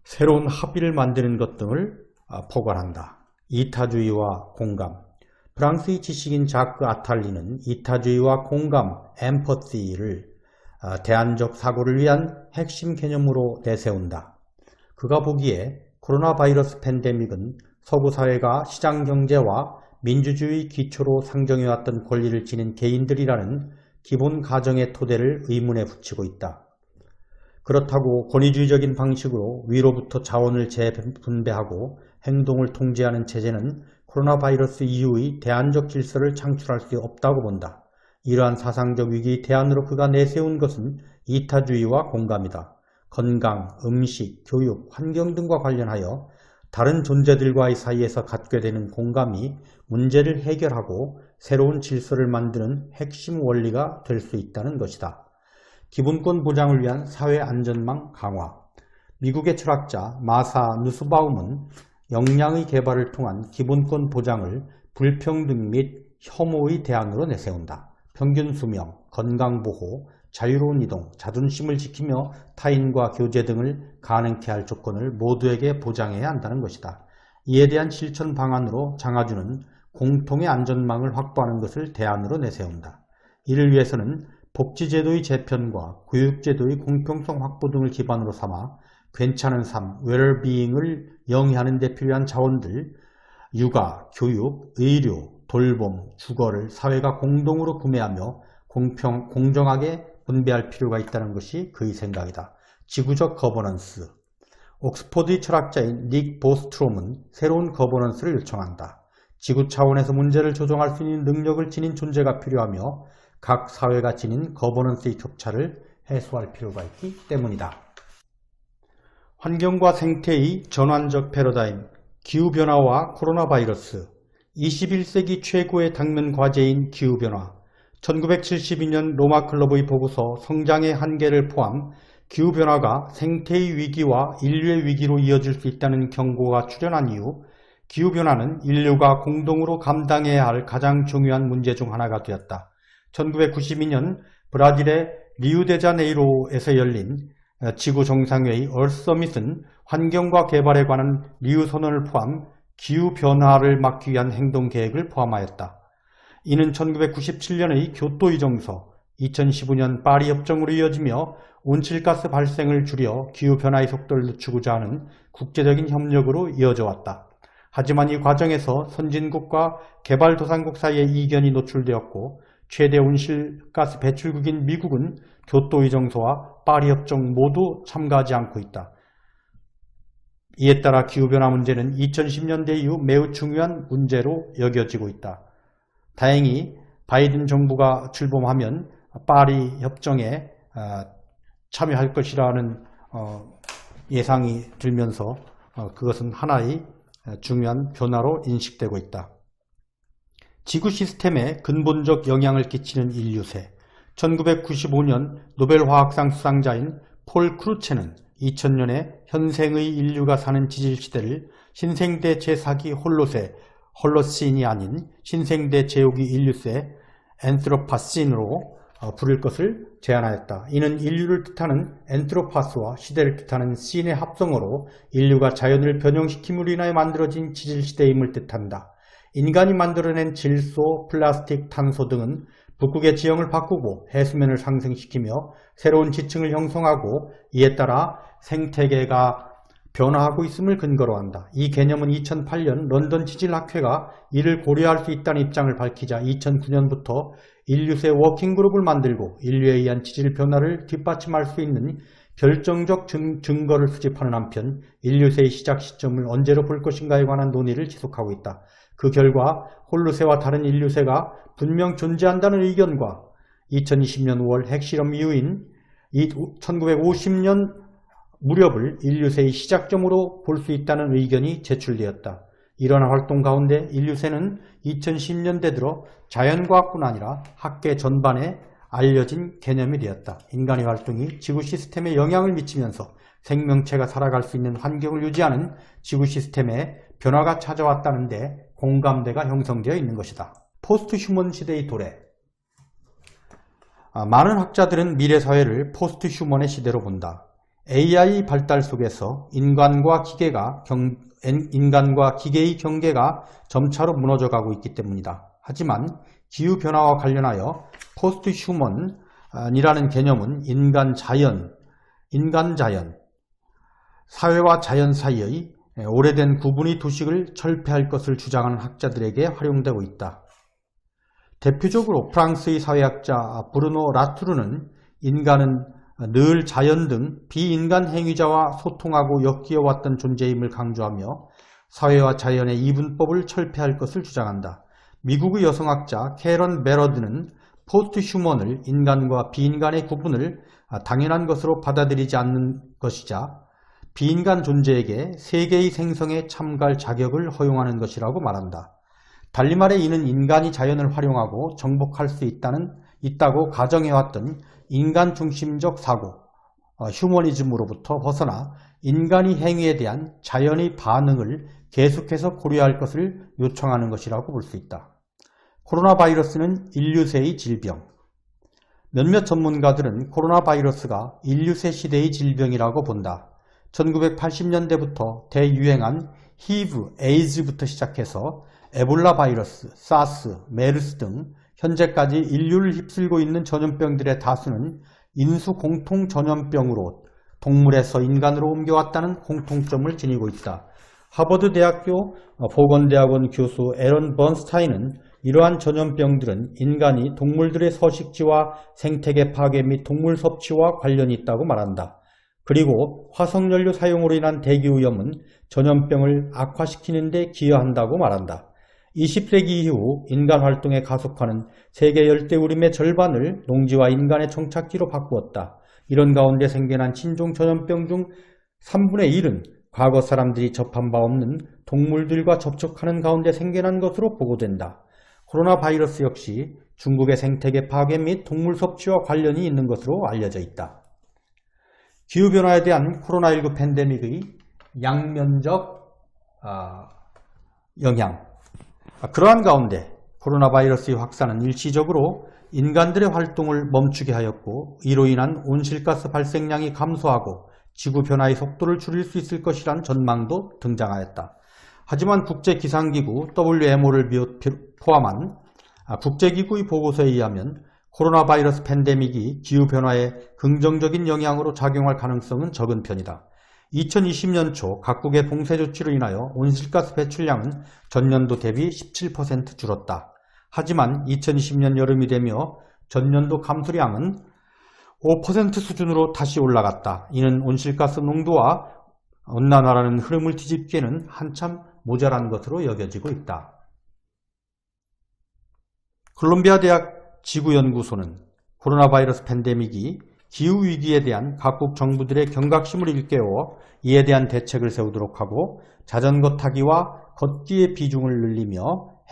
새로운 합의를 만드는 것 등을 포괄한다. 이타주의와 공감. 프랑스의 지식인 자크 아탈리는 이타주의와 공감, 엠퍼시를 대안적 사고를 위한 핵심 개념으로 내세운다. 그가 보기에 코로나 바이러스 팬데믹은 서구 사회가 시장 경제와 민주주의 기초로 상정해왔던 권리를 지닌 개인들이라는 기본 가정의 토대를 의문에 붙이고 있다. 그렇다고 권위주의적인 방식으로 위로부터 자원을 재분배하고 행동을 통제하는 체제는 코로나 바이러스 이후의 대안적 질서를 창출할 수 없다고 본다. 이러한 사상적 위기의 대안으로 그가 내세운 것은 이타주의와 공감이다. 건강, 음식, 교육, 환경 등과 관련하여 다른 존재들과의 사이에서 갖게 되는 공감이 문제를 해결하고 새로운 질서를 만드는 핵심 원리가 될 수 있다는 것이다. 기본권 보장을 위한 사회 안전망 강화. 미국의 철학자 마사 누스바움은 역량의 개발을 통한 기본권 보장을 불평등 및 혐오의 대안으로 내세운다. 평균 수명, 건강보호, 자유로운 이동, 자존심을 지키며 타인과 교제 등을 가능케 할 조건을 모두에게 보장해야 한다는 것이다. 이에 대한 실천 방안으로 장아주는 공통의 안전망을 확보하는 것을 대안으로 내세운다. 이를 위해서는 복지제도의 재편과 교육제도의 공평성 확보 등을 기반으로 삼아 괜찮은 삶, 웰비잉을 영위하는 데 필요한 자원들, 육아, 교육, 의료, 돌봄, 주거를 사회가 공동으로 구매하며 공정하게 분배할 필요가 있다는 것이 그의 생각이다. 지구적 거버넌스. 옥스퍼드의 철학자인 닉 보스트롬은 새로운 거버넌스를 요청한다. 지구 차원에서 문제를 조정할 수 있는 능력을 지닌 존재가 필요하며 각 사회가 지닌 거버넌스의 격차를 해소할 필요가 있기 때문이다. 환경과 생태의 전환적 패러다임, 기후변화와 코로나 바이러스, 21세기 최고의 당면 과제인 기후변화, 1972년 로마클럽의 보고서 성장의 한계를 포함 기후변화가 생태의 위기와 인류의 위기로 이어질 수 있다는 경고가 출현한 이후 기후변화는 인류가 공동으로 감당해야 할 가장 중요한 문제 중 하나가 되었다. 1992년 브라질의 리우데자네이로에서 열린 지구 정상회의 Earth Summit은 환경과 개발에 관한 리우 선언을 포함 기후변화를 막기 위한 행동 계획을 포함하였다. 이는 1997년의 교토 이정서, 2015년 파리 협정으로 이어지며 온실가스 발생을 줄여 기후변화의 속도를 늦추고자 하는 국제적인 협력으로 이어져 왔다. 하지만 이 과정에서 선진국과 개발도상국 사이의 이견이 노출되었고 최대 온실가스 배출국인 미국은 교토 이정서와 파리 협정 모두 참가하지 않고 있다. 이에 따라 기후변화 문제는 2010년대 이후 매우 중요한 문제로 여겨지고 있다. 다행히 바이든 정부가 출범하면 파리 협정에 참여할 것이라는 예상이 들면서 그것은 하나의 중요한 변화로 인식되고 있다. 지구 시스템에 근본적 영향을 끼치는 인류세. 1995년 노벨 화학상 수상자인 폴 크루체는 2000년에 현생의 인류가 사는 지질시대를 신생대 제4기 홀로신이 아닌 신생대 제5기 인류세 엔트로파신으로 부를 것을 제안하였다. 이는 인류를 뜻하는 엔트로파스와 시대를 뜻하는 신의 합성어로 인류가 자연을 변형시킴으로 인하여 만들어진 지질시대임을 뜻한다. 인간이 만들어낸 질소, 플라스틱, 탄소 등은 북극의 지형을 바꾸고 해수면을 상승시키며 새로운 지층을 형성하고 이에 따라 생태계가 변화하고 있음을 근거로 한다. 이 개념은 2008년 런던 지질학회가 이를 고려할 수 있다는 입장을 밝히자 2009년부터 인류세 워킹그룹을 만들고 인류에 의한 지질 변화를 뒷받침할 수 있는 결정적 증거를 수집하는 한편 인류세의 시작 시점을 언제로 볼 것인가에 관한 논의를 지속하고 있다. 그 결과 홀로세와 다른 인류세가 분명 존재한다는 의견과 2020년 5월 핵실험 이후인 1950년 무렵을 인류세의 시작점으로 볼 수 있다는 의견이 제출되었다. 이러한 활동 가운데 인류세는 2010년대 들어 자연과학뿐 아니라 학계 전반에 알려진 개념이 되었다. 인간의 활동이 지구 시스템에 영향을 미치면서 생명체가 살아갈 수 있는 환경을 유지하는 지구 시스템에 변화가 찾아왔다는데 공감대가 형성되어 있는 것이다. 포스트 휴먼 시대의 도래. 많은 학자들은 미래 사회를 포스트 휴먼의 시대로 본다. AI 발달 속에서 인간과 기계의 경계가 점차로 무너져가고 있기 때문이다. 하지만 기후변화와 관련하여 포스트 휴먼이라는 개념은 인간 자연, 사회와 자연 사이의 오래된 구분의 도식을 철폐할 것을 주장하는 학자들에게 활용되고 있다. 대표적으로 프랑스의 사회학자 브루노 라투르는 인간은 늘 자연 등 비인간 행위자와 소통하고 엮여왔던 존재임을 강조하며 사회와 자연의 이분법을 철폐할 것을 주장한다. 미국의 여성학자 캐런 베러드는 포스트 휴먼을 인간과 비인간의 구분을 당연한 것으로 받아들이지 않는 것이자 비인간 존재에게 세계의 생성에 참가할 자격을 허용하는 것이라고 말한다. 달리 말해 이는 인간이 자연을 활용하고 정복할 수 있다고 가정해왔던 인간 중심적 사고, 휴머니즘으로부터 벗어나 인간의 행위에 대한 자연의 반응을 계속해서 고려할 것을 요청하는 것이라고 볼 수 있다. 코로나 바이러스는 인류세의 질병. 몇몇 전문가들은 코로나 바이러스가 인류세 시대의 질병이라고 본다. 1980년대부터 대유행한 HIV, 에이즈부터 시작해서 에볼라 바이러스, 사스, 메르스 등 현재까지 인류를 휩쓸고 있는 전염병들의 다수는 인수 공통 전염병으로 동물에서 인간으로 옮겨왔다는 공통점을 지니고 있다. 하버드 대학교 보건대학원 교수 에런 번스타인은 이러한 전염병들은 인간이 동물들의 서식지와 생태계 파괴 및 동물 섭취와 관련이 있다고 말한다. 그리고 화석연료 사용으로 인한 대기오염은 전염병을 악화시키는 데 기여한다고 말한다. 20세기 이후 인간 활동에 가속화는 세계 열대우림의 절반을 농지와 인간의 정착지로 바꾸었다. 이런 가운데 생겨난 신종 전염병 중 3분의 1은 과거 사람들이 접한 바 없는 동물들과 접촉하는 가운데 생겨난 것으로 보고된다. 코로나 바이러스 역시 중국의 생태계 파괴 및 동물 섭취와 관련이 있는 것으로 알려져 있다. 기후변화에 대한 코로나19 팬데믹의 양면적 영향. 그러한 가운데 코로나 바이러스의 확산은 일시적으로 인간들의 활동을 멈추게 하였고 이로 인한 온실가스 발생량이 감소하고 지구변화의 속도를 줄일 수 있을 것이란 전망도 등장하였다. 하지만 국제기상기구 WMO를 포함한 국제기구의 보고서에 의하면 코로나 바이러스 팬데믹이 기후변화에 긍정적인 영향으로 작용할 가능성은 적은 편이다. 2020년 초 각국의 봉쇄 조치로 인하여 온실가스 배출량은 전년도 대비 17% 줄었다. 하지만 2020년 여름이 되며 전년도 감소량은 5% 수준으로 다시 올라갔다. 이는 온실가스 농도와 온난화라는 흐름을 뒤집기에는 한참 모자란 것으로 여겨지고 있다. 콜롬비아 대학 지구연구소는 코로나 바이러스 팬데믹이 기후위기에 대한 각국 정부들의 경각심을 일깨워 이에 대한 대책을 세우도록 하고 자전거 타기와 걷기의 비중을 늘리며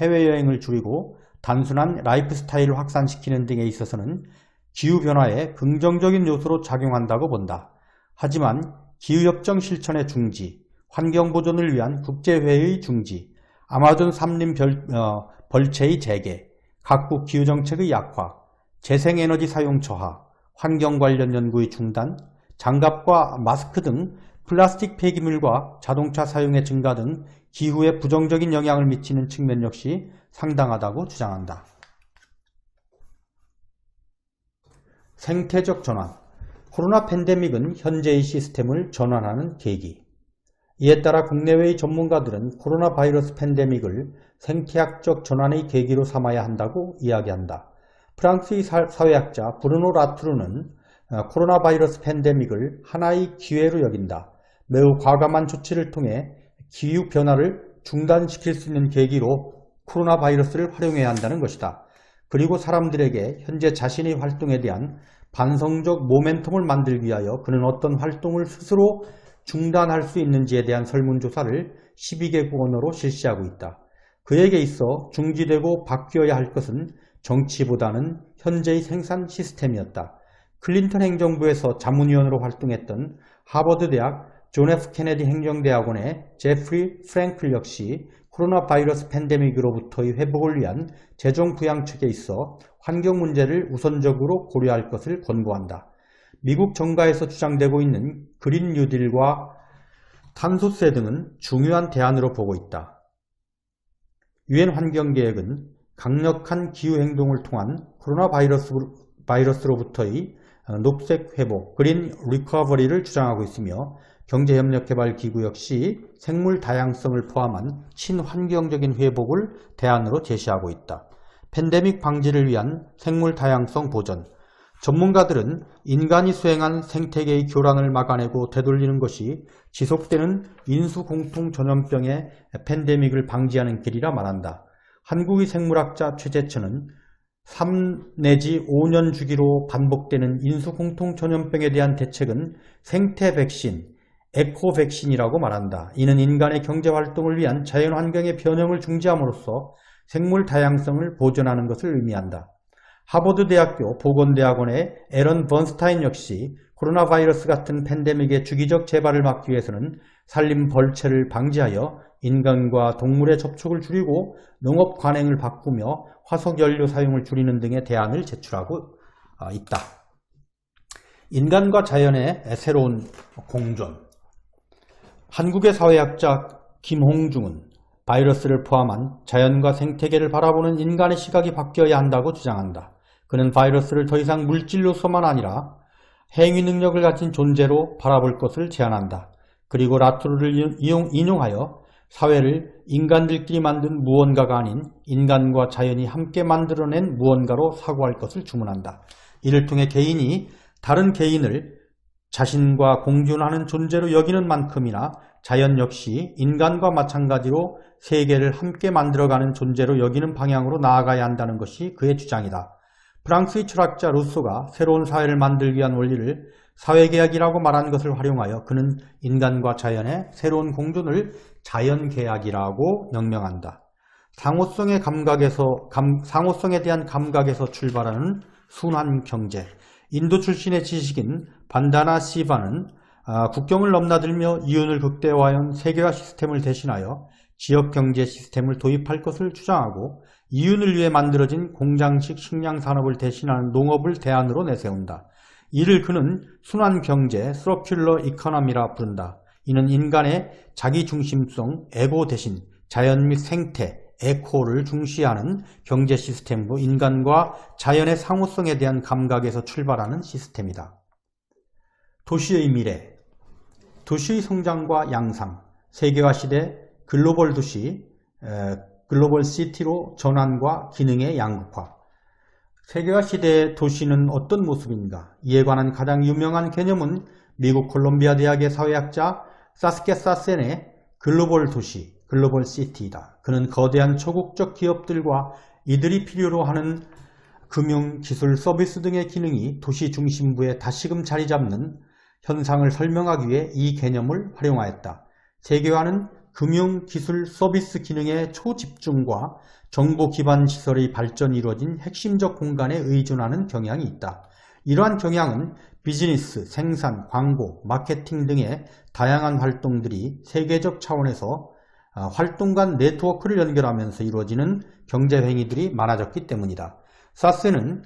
해외여행을 줄이고 단순한 라이프 스타일을 확산시키는 등에 있어서는 기후변화에 긍정적인 요소로 작용한다고 본다. 하지만 기후협정 실천의 중지, 환경보존을 위한 국제회의의 중지, 아마존 삼림 벌채의 재개, 각국 기후정책의 약화, 재생에너지 사용 저하, 환경 관련 연구의 중단, 장갑과 마스크 등 플라스틱 폐기물과 자동차 사용의 증가 등 기후에 부정적인 영향을 미치는 측면 역시 상당하다고 주장한다. 생태적 전환. 코로나 팬데믹은 현재의 시스템을 전환하는 계기. 이에 따라 국내외의 전문가들은 코로나 바이러스 팬데믹을 생태학적 전환의 계기로 삼아야 한다고 이야기한다. 프랑스의 사회학자 브루노 라투르는 코로나 바이러스 팬데믹을 하나의 기회로 여긴다. 매우 과감한 조치를 통해 기후변화를 중단시킬 수 있는 계기로 코로나 바이러스를 활용해야 한다는 것이다. 그리고 사람들에게 현재 자신의 활동에 대한 반성적 모멘텀을 만들기 위하여 그는 어떤 활동을 스스로 중단할 수 있는지에 대한 설문조사를 12개국 언어로 실시하고 있다. 그에게 있어 중지되고 바뀌어야 할 것은 정치보다는 현재의 생산 시스템이었다. 클린턴 행정부에서 자문위원으로 활동했던 하버드 대학 존 F 케네디 행정대학원의 제프리 프랭클 역시 코로나 바이러스 팬데믹으로부터의 회복을 위한 재정 부양책에 있어 환경 문제를 우선적으로 고려할 것을 권고한다. 미국 정가에서 주장되고 있는 그린 뉴딜과 탄소세 등은 중요한 대안으로 보고 있다. 유엔 환경계획은 강력한 기후행동을 통한 코로나 바이러스로부터의 녹색 회복, 그린 리커버리를 주장하고 있으며 경제협력개발기구 역시 생물 다양성을 포함한 친환경적인 회복을 대안으로 제시하고 있다. 팬데믹 방지를 위한 생물 다양성 보전. 전문가들은 인간이 수행한 생태계의 교란을 막아내고 되돌리는 것이 지속되는 인수공통 전염병의 팬데믹을 방지하는 길이라 말한다. 한국의 생물학자 최재천은 3 내지 5년 주기로 반복되는 인수공통 전염병에 대한 대책은 생태 백신, 에코 백신이라고 말한다. 이는 인간의 경제활동을 위한 자연환경의 변형을 중지함으로써 생물 다양성을 보존하는 것을 의미한다. 하버드대학교 보건대학원의 에런 번스타인 역시 코로나 바이러스 같은 팬데믹의 주기적 재발을 막기 위해서는 산림 벌채를 방지하여 인간과 동물의 접촉을 줄이고 농업 관행을 바꾸며 화석연료 사용을 줄이는 등의 대안을 제출하고 있다. 인간과 자연의 새로운 공존. 한국의 사회학자 김홍중은 바이러스를 포함한 자연과 생태계를 바라보는 인간의 시각이 바뀌어야 한다고 주장한다. 그는 바이러스를 더 이상 물질로서만 아니라 행위 능력을 가진 존재로 바라볼 것을 제안한다. 그리고 라투르를 인용하여 사회를 인간들끼리 만든 무언가가 아닌 인간과 자연이 함께 만들어낸 무언가로 사고할 것을 주문한다. 이를 통해 개인이 다른 개인을 자신과 공존하는 존재로 여기는 만큼이나 자연 역시 인간과 마찬가지로 세계를 함께 만들어가는 존재로 여기는 방향으로 나아가야 한다는 것이 그의 주장이다. 프랑스의 철학자 루소가 새로운 사회를 만들기 위한 원리를 사회계약이라고 말한 것을 활용하여 그는 인간과 자연의 새로운 공존을 자연계약이라고 명명한다. 상호성에 대한 감각에서 출발하는 순환경제. 인도 출신의 지식인 반다나 시바는 국경을 넘나들며 이윤을 극대화한 세계화 시스템을 대신하여 지역경제 시스템을 도입할 것을 주장하고 이윤을 위해 만들어진 공장식 식량산업을 대신하는 농업을 대안으로 내세운다. 이를 그는 순환경제, 서큘러 이코노미라 부른다. 이는 인간의 자기중심성, 에고 대신 자연 및 생태, 에코를 중시하는 경제 시스템으로 인간과 자연의 상호성에 대한 감각에서 출발하는 시스템이다. 도시의 미래, 도시의 성장과 양상, 세계화 시대 글로벌 도시, 글로벌 시티로 전환과 기능의 양극화. 세계화 시대의 도시는 어떤 모습인가? 이에 관한 가장 유명한 개념은 미국 콜롬비아 대학의 사회학자 사스케 사센의 글로벌 도시, 글로벌 시티이다. 그는 거대한 초국적 기업들과 이들이 필요로 하는 금융, 기술, 서비스 등의 기능이 도시 중심부에 다시금 자리 잡는 현상을 설명하기 위해 이 개념을 활용하였다. 세계화는 금융, 기술, 서비스 기능의 초집중과 정보 기반 시설의 발전이 이루어진 핵심적 공간에 의존하는 경향이 있다. 이러한 경향은 비즈니스, 생산, 광고, 마케팅 등의 다양한 활동들이 세계적 차원에서 활동 간 네트워크를 연결하면서 이루어지는 경제 행위들이 많아졌기 때문이다. 사스는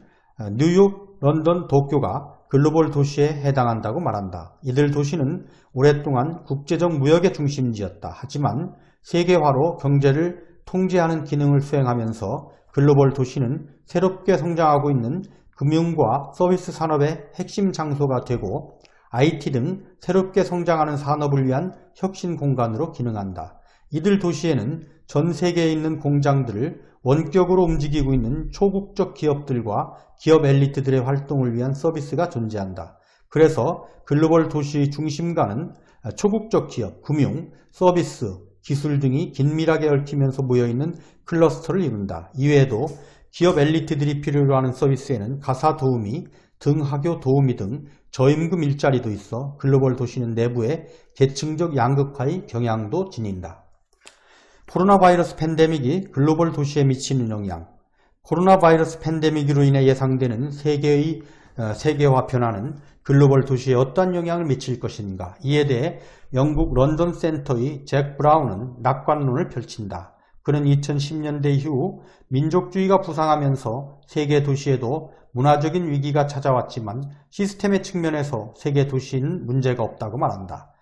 뉴욕, 런던, 도쿄가 글로벌 도시에 해당한다고 말한다. 이들 도시는 오랫동안 국제적 무역의 중심지였다. 하지만 세계화로 경제를 통제하는 기능을 수행하면서 글로벌 도시는 새롭게 성장하고 있는 금융과 서비스 산업의 핵심 장소가 되고 IT 등 새롭게 성장하는 산업을 위한 혁신 공간으로 기능한다. 이들 도시에는 전 세계에 있는 공장들을 원격으로 움직이고 있는 초국적 기업들과 기업 엘리트들의 활동을 위한 서비스가 존재한다. 그래서 글로벌 도시의 중심가는 초국적 기업, 금융, 서비스, 기술 등이 긴밀하게 얽히면서 모여있는 클러스터를 이룬다. 이외에도 기업 엘리트들이 필요로 하는 서비스에는 가사 도우미, 등하교 도우미 등 저임금 일자리도 있어 글로벌 도시는 내부의 계층적 양극화의 경향도 지닌다. 코로나 바이러스 팬데믹이 글로벌 도시에 미치는 영향. 코로나 바이러스 팬데믹으로 인해 예상되는 세계의 세계화 변화는 글로벌 도시에 어떠한 영향을 미칠 것인가. 이에 대해 영국 런던 센터의 잭 브라운은 낙관론을 펼친다. 그는 2010년대 이후 민족주의가 부상하면서 세계 도시에도 문화적인 위기가 찾아왔지만 시스템의 측면에서 세계 도시는 문제가 없다고 말한다.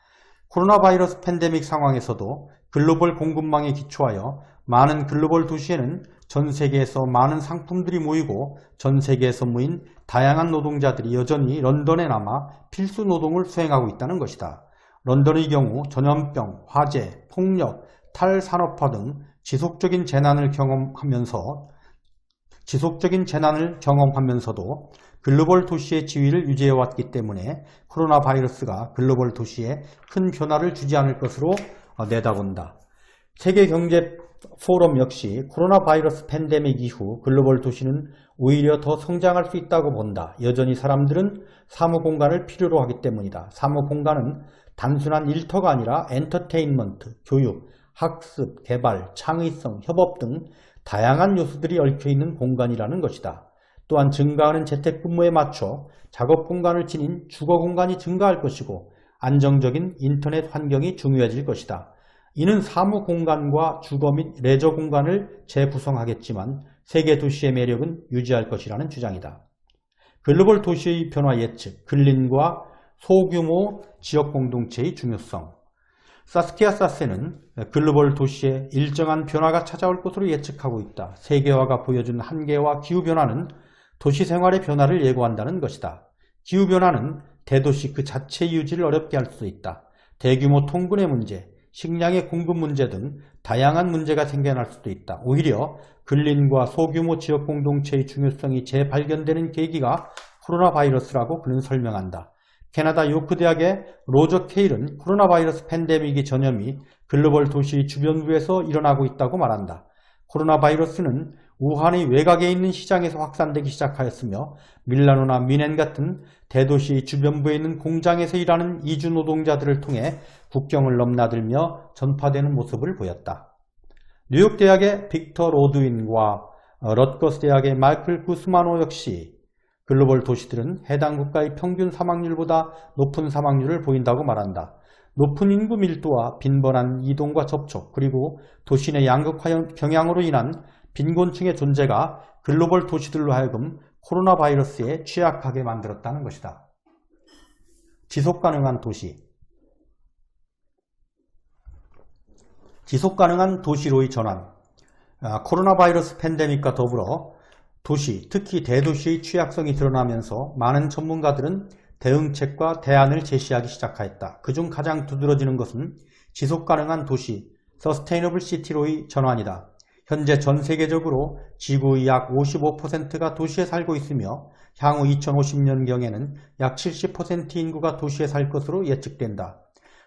코로나 바이러스 팬데믹 상황에서도 글로벌 공급망에 기초하여 많은 글로벌 도시에는 전 세계에서 많은 상품들이 모이고 전 세계에서 모인 다양한 노동자들이 여전히 런던에 남아 필수 노동을 수행하고 있다는 것이다. 런던의 경우 전염병, 화재, 폭력, 탈산업화 등 지속적인 재난을 경험하면서도 글로벌 도시의 지위를 유지해왔기 때문에 코로나 바이러스가 글로벌 도시에 큰 변화를 주지 않을 것으로 내다본다. 세계경제포럼 역시 코로나 바이러스 팬데믹 이후 글로벌 도시는 오히려 더 성장할 수 있다고 본다. 여전히 사람들은 사무공간을 필요로 하기 때문이다. 사무공간은 단순한 일터가 아니라 엔터테인먼트, 교육, 학습, 개발, 창의성, 협업 등 다양한 요소들이 얽혀있는 공간이라는 것이다. 또한 증가하는 재택근무에 맞춰 작업 공간을 지닌 주거 공간이 증가할 것이고 안정적인 인터넷 환경이 중요해질 것이다. 이는 사무 공간과 주거 및 레저 공간을 재구성하겠지만 세계 도시의 매력은 유지할 것이라는 주장이다. 글로벌 도시의 변화 예측, 근린과 소규모 지역 공동체의 중요성. 사스키아 사세는 글로벌 도시에 일정한 변화가 찾아올 것으로 예측하고 있다. 세계화가 보여준 한계와 기후변화는 도시 생활의 변화를 예고한다는 것이다. 기후변화는 대도시 그 자체의 유지를 어렵게 할 수 있다. 대규모 통근의 문제, 식량의 공급 문제 등 다양한 문제가 생겨날 수도 있다. 오히려 근린과 소규모 지역 공동체의 중요성이 재발견되는 계기가 코로나 바이러스라고 그는 설명한다. 캐나다 요크 대학의 로저 케일은 코로나 바이러스 팬데믹의 전염이 글로벌 도시 주변부에서 일어나고 있다고 말한다. 코로나 바이러스는 우한의 외곽에 있는 시장에서 확산되기 시작하였으며 밀라노나 미넨 같은 대도시 주변부에 있는 공장에서 일하는 이주 노동자들을 통해 국경을 넘나들며 전파되는 모습을 보였다. 뉴욕 대학의 빅터 로드윈과 럿거스 대학의 마이클 구스마노 역시 글로벌 도시들은 해당 국가의 평균 사망률보다 높은 사망률을 보인다고 말한다. 높은 인구 밀도와 빈번한 이동과 접촉, 그리고 도시 내 양극 경향으로 인한 빈곤층의 존재가 글로벌 도시들로 하여금 코로나 바이러스에 취약하게 만들었다는 것이다. 지속가능한 도시. 지속가능한 도시로의 전환. 코로나 바이러스 팬데믹과 더불어 도시, 특히 대도시의 취약성이 드러나면서 많은 전문가들은 대응책과 대안을 제시하기 시작하였다. 그중 가장 두드러지는 것은 지속가능한 도시, Sustainable City로의 전환이다. 현재 전 세계적으로 지구의 약 55%가 도시에 살고 있으며 향후 2050년경에는 약 70% 인구가 도시에 살 것으로 예측된다.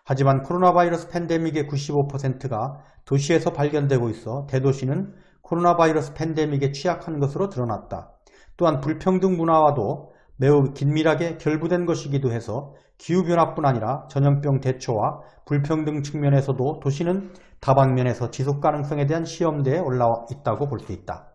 하지만 코로나 바이러스 팬데믹의 95%가 도시에서 발견되고 있어 대도시는 코로나 바이러스 팬데믹에 취약한 것으로 드러났다. 또한 불평등 문화와도 매우 긴밀하게 결부된 것이기도 해서 기후변화뿐 아니라 전염병 대처와 불평등 측면에서도 도시는 다방면에서 지속가능성에 대한 시험대에 올라와 있다고 볼 수 있다.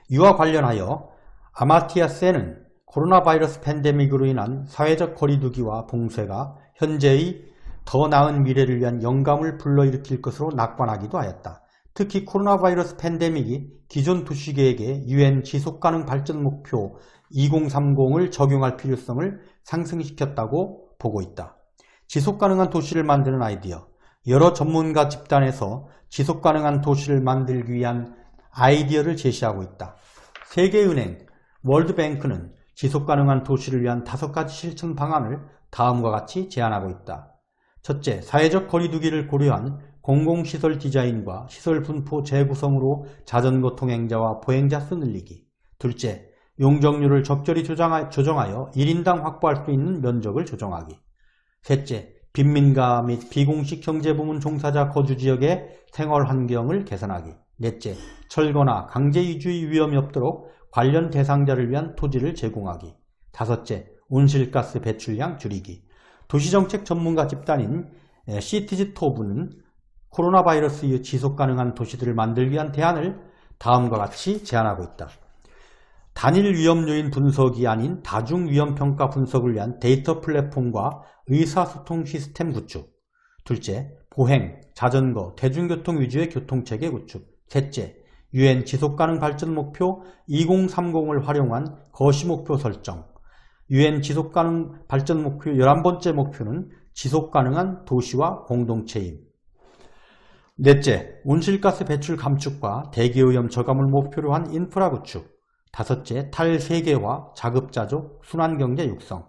이와 관련하여 아마티아 센은 코로나 바이러스 팬데믹으로 인한 사회적 거리두기와 봉쇄가 현재의 더 나은 미래를 위한 영감을 불러일으킬 것으로 낙관하기도 하였다. 특히 코로나 바이러스 팬데믹이 기존 도시계획에 UN 지속가능 발전 목표 2030을 적용할 필요성을 상승시켰다고 보고 있다. 지속가능한 도시를 만드는 아이디어. 여러 전문가 집단에서 지속가능한 도시를 만들기 위한 아이디어를 제시하고 있다. 세계은행, 월드뱅크는 지속가능한 도시를 위한 5가지 실천 방안을 다음과 같이 제안하고 있다. 첫째, 사회적 거리두기를 고려한 공공시설 디자인과 시설 분포 재구성으로 자전거 통행자와 보행자 수 늘리기. 둘째, 용적률을 적절히 조정하여 1인당 확보할 수 있는 면적을 조정하기. 셋째, 빈민가 및 비공식 경제부문 종사자 거주지역의 생활환경을 개선하기. 넷째, 철거나 강제 이주의 위험이 없도록 관련 대상자를 위한 토지를 제공하기. 다섯째, 온실가스 배출량 줄이기. 도시정책 전문가 집단인 시티즈토브는 코로나 바이러스 이후 지속가능한 도시들을 만들기 위한 대안을 다음과 같이 제안하고 있다. 단일 위험 요인 분석이 아닌 다중 위험 평가 분석을 위한 데이터 플랫폼과 의사소통 시스템 구축. 둘째, 보행, 자전거, 대중교통 위주의 교통체계 구축. 셋째, UN 지속가능 발전 목표 2030을 활용한 거시 목표 설정. UN 지속가능 발전 목표 11번째 목표는 지속가능한 도시와 공동체임. 넷째, 온실가스 배출 감축과 대기오염 저감을 목표로 한 인프라 구축. 다섯째, 탈세계화, 자급자족, 순환경제 육성.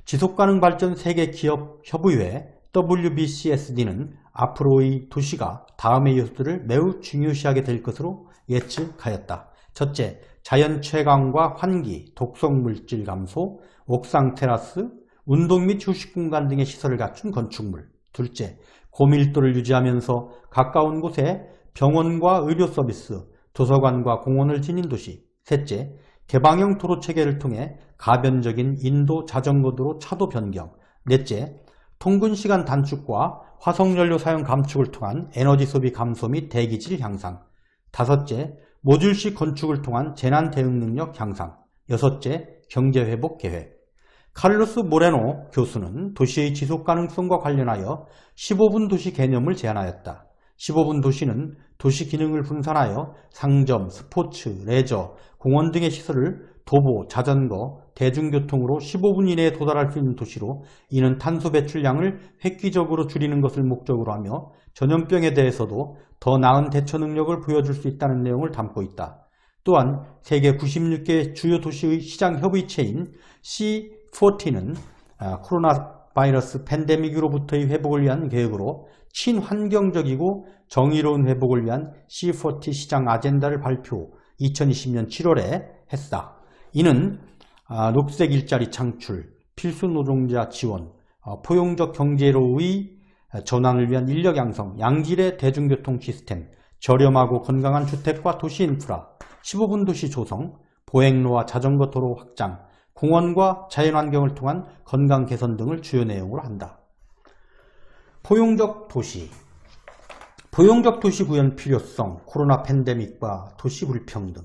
지속가능 발전 세계기업 협의회 WBCSD는 앞으로의 도시가 다음의 요소들을 매우 중요시하게 될 것으로 예측하였다. 첫째, 자연 채광과 환기, 독성물질 감소, 옥상 테라스, 운동 및 휴식 공간 등의 시설을 갖춘 건축물. 둘째, 고밀도를 유지하면서 가까운 곳에 병원과 의료 서비스, 도서관과 공원을 지닌 도시. 셋째, 개방형 도로 체계를 통해 가변적인 인도 자전거도로 차도 변경. 넷째, 통근시간 단축과 화석연료 사용 감축을 통한 에너지 소비 감소 및 대기질 향상. 다섯째, 모듈식 건축을 통한 재난 대응 능력 향상. 여섯째, 경제회복 계획. 카를로스 모레노 교수는 도시의 지속가능성과 관련하여 15분 도시 개념을 제안하였다. 15분 도시는 도시 기능을 분산하여 상점, 스포츠, 레저, 공원 등의 시설을 도보, 자전거, 대중교통으로 15분 이내에 도달할 수 있는 도시로, 이는 탄소 배출량을 획기적으로 줄이는 것을 목적으로 하며 전염병에 대해서도 더 나은 대처 능력을 보여줄 수 있다는 내용을 담고 있다. 또한 세계 96개 주요 도시의 시장 협의체인 C40는 코로나 바이러스 팬데믹으로부터의 회복을 위한 계획으로 친환경적이고 정의로운 회복을 위한 C40 시장 아젠다를 발표 2020년 7월에 했다. 이는 녹색 일자리 창출, 필수 노동자 지원, 포용적 경제로의 전환을 위한 인력 양성, 양질의 대중교통 시스템, 저렴하고 건강한 주택과 도시 인프라, 15분 도시 조성, 보행로와 자전거 도로 확장, 공원과 자연환경을 통한 건강 개선 등을 주요 내용으로 한다. 포용적 도시. 포용적 도시 구현 필요성, 코로나 팬데믹과 도시 불평등.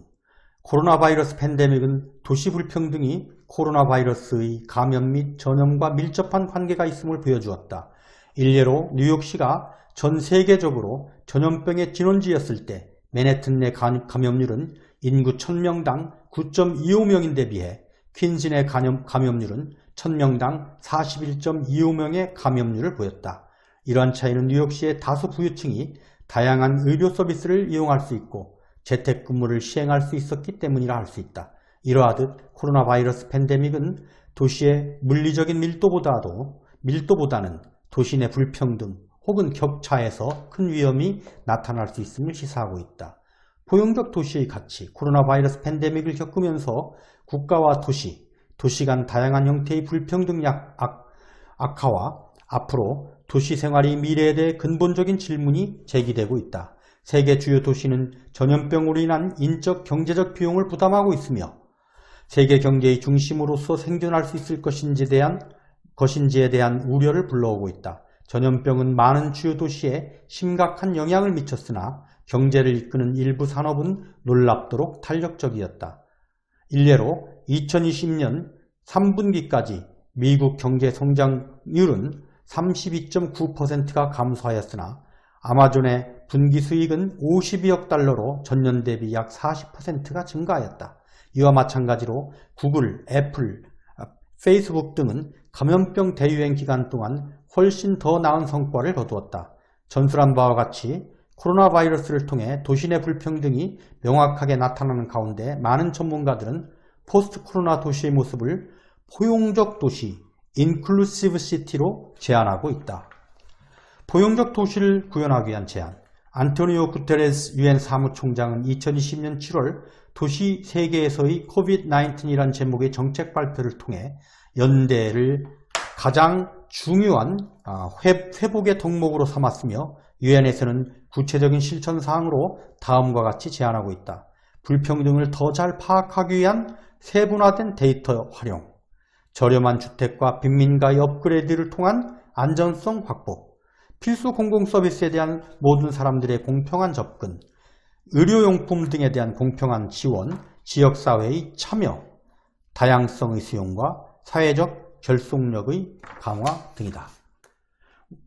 코로나 바이러스 팬데믹은 도시 불평등이 코로나 바이러스의 감염 및 전염과 밀접한 관계가 있음을 보여주었다. 일례로 뉴욕시가 전 세계적으로 전염병의 진원지였을 때 맨해튼 내 감염률은 인구 1000명당 9.25명인데 비해 퀸즐의 감염률은 1000명당 41.25명의 감염률을 보였다. 이러한 차이는 뉴욕시의 다수 부유층이 다양한 의료 서비스를 이용할 수 있고 재택근무를 시행할 수 있었기 때문이라 할 수 있다. 이러하듯 코로나 바이러스 팬데믹은 도시의 물리적인 밀도보다는 도시 내 불평등 혹은 격차에서 큰 위험이 나타날 수 있음을 시사하고 있다. 포용적 도시의 가치, 코로나 바이러스 팬데믹을 겪으면서 국가와 도시 간 다양한 형태의 불평등 악화와 앞으로 도시 생활의 미래에 대해 근본적인 질문이 제기되고 있다. 세계 주요 도시는 전염병으로 인한 인적, 경제적 비용을 부담하고 있으며 세계 경제의 중심으로서 생존할 수 있을 것인지에 대한 우려를 불러오고 있다. 전염병은 많은 주요 도시에 심각한 영향을 미쳤으나 경제를 이끄는 일부 산업은 놀랍도록 탄력적이었다. 일례로 2020년 3분기까지 미국 경제 성장률은 32.9%가 감소하였으나 아마존의 분기 수익은 52억 달러로 전년 대비 약 40%가 증가하였다. 이와 마찬가지로 구글, 애플, 페이스북 등은 감염병 대유행 기간 동안 훨씬 더 나은 성과를 거두었다. 전술한 바와 같이 코로나 바이러스를 통해 도시 내 불평등이 명확하게 나타나는 가운데 많은 전문가들은 포스트 코로나 도시의 모습을 포용적 도시, 인클루시브 시티로 제안하고 있다. 포용적 도시를 구현하기 위한 제안. 안토니오 구테레스 유엔 사무총장은 2020년 7월 도시 세계에서의 COVID-19이란 제목의 정책 발표를 통해 연대를 가장 중요한 회복의 덕목으로 삼았으며 유엔에서는 구체적인 실천 사항으로 다음과 같이 제안하고 있다. 불평등을 더 잘 파악하기 위한 세분화된 데이터 활용, 저렴한 주택과 빈민가의 업그레이드를 통한 안전성 확보, 필수 공공서비스에 대한 모든 사람들의 공평한 접근, 의료용품 등에 대한 공평한 지원, 지역사회의 참여, 다양성의 수용과 사회적 결속력의 강화 등이다.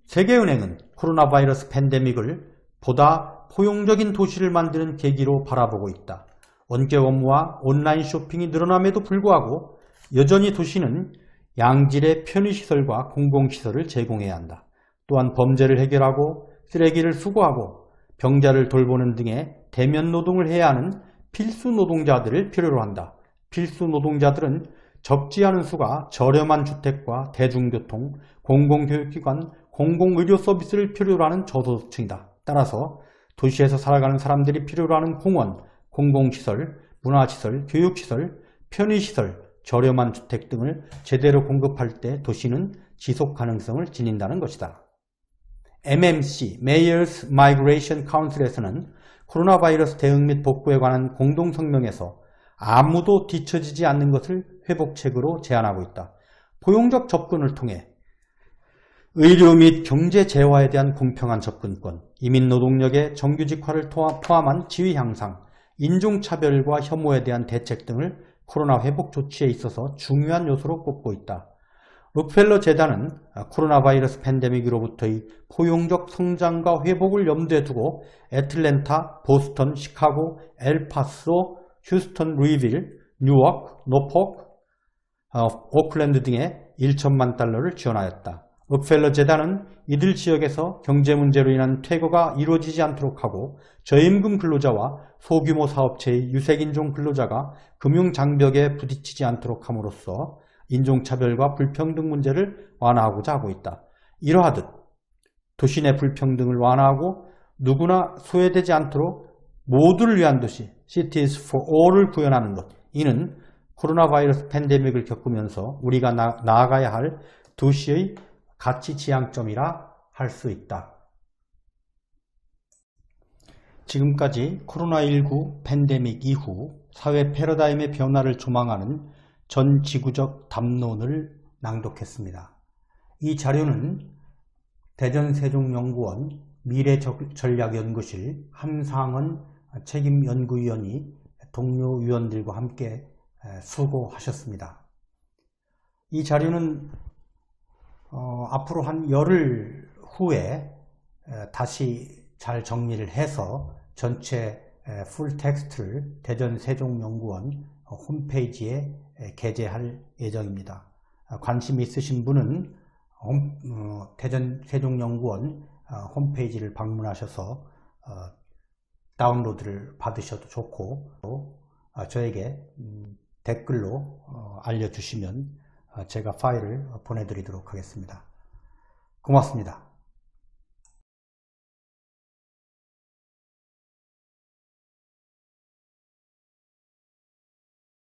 세계은행은 코로나 바이러스 팬데믹을 보다 포용적인 도시를 만드는 계기로 바라보고 있다. 원격 업무와 온라인 쇼핑이 늘어남에도 불구하고 여전히 도시는 양질의 편의시설과 공공시설을 제공해야 한다. 또한 범죄를 해결하고 쓰레기를 수거하고 병자를 돌보는 등의 대면 노동을 해야 하는 필수 노동자들을 필요로 한다. 필수 노동자들은 적지 않은 수가 저렴한 주택과 대중교통, 공공교육기관, 공공의료 서비스를 필요로 하는 저소득층이다. 따라서 도시에서 살아가는 사람들이 필요로 하는 공원, 공공시설, 문화시설, 교육시설, 편의시설, 저렴한 주택 등을 제대로 공급할 때 도시는 지속가능성을 지닌다는 것이다. MMC, Mayors Migration Council에서는 코로나 바이러스 대응 및 복구에 관한 공동성명에서 아무도 뒤처지지 않는 것을 회복책으로 제안하고 있다. 포용적 접근을 통해 의료 및 경제 재화에 대한 공평한 접근권, 이민 노동력의 정규직화를 포함한 지위 향상, 인종차별과 혐오에 대한 대책 등을 코로나 회복 조치에 있어서 중요한 요소로 꼽고 있다. 록펠러 재단은 코로나 바이러스 팬데믹으로부터의 포용적 성장과 회복을 염두에 두고 애틀랜타, 보스턴, 시카고, 엘파소, 휴스턴, 루이빌, 뉴워크, 노포크, 오클랜드 등에 1천만 달러를 지원하였다. 록펠러 재단은 이들 지역에서 경제 문제로 인한 퇴거가 이루어지지 않도록 하고 저임금 근로자와 소규모 사업체의 유색인종 근로자가 금융장벽에 부딪히지 않도록 함으로써 인종차별과 불평등 문제를 완화하고자 하고 있다. 이러하듯 도시 내 불평등을 완화하고 누구나 소외되지 않도록 모두를 위한 도시, Cities for All을 구현하는 것. 이는 코로나 바이러스 팬데믹을 겪으면서 우리가 나아가야 할 도시의 가치 지향점이라 할 수 있다. 지금까지 코로나19 팬데믹 이후 사회 패러다임의 변화를 조망하는 전 지구적 담론을 낭독했습니다. 이 자료는 대전세종연구원 미래전략연구실 함상은 책임연구위원이 동료 위원들과 함께 수고하셨습니다. 이 자료는 앞으로 한 열흘 후에 다시 잘 정리를 해서 전체 풀 텍스트를 대전세종연구원 홈페이지에 게재할 예정입니다. 관심 있으신 분은 대전세종연구원 홈페이지를 방문하셔서 다운로드를 받으셔도 좋고 저에게 댓글로 알려주시면 제가 파일을 보내드리도록 하겠습니다. 고맙습니다.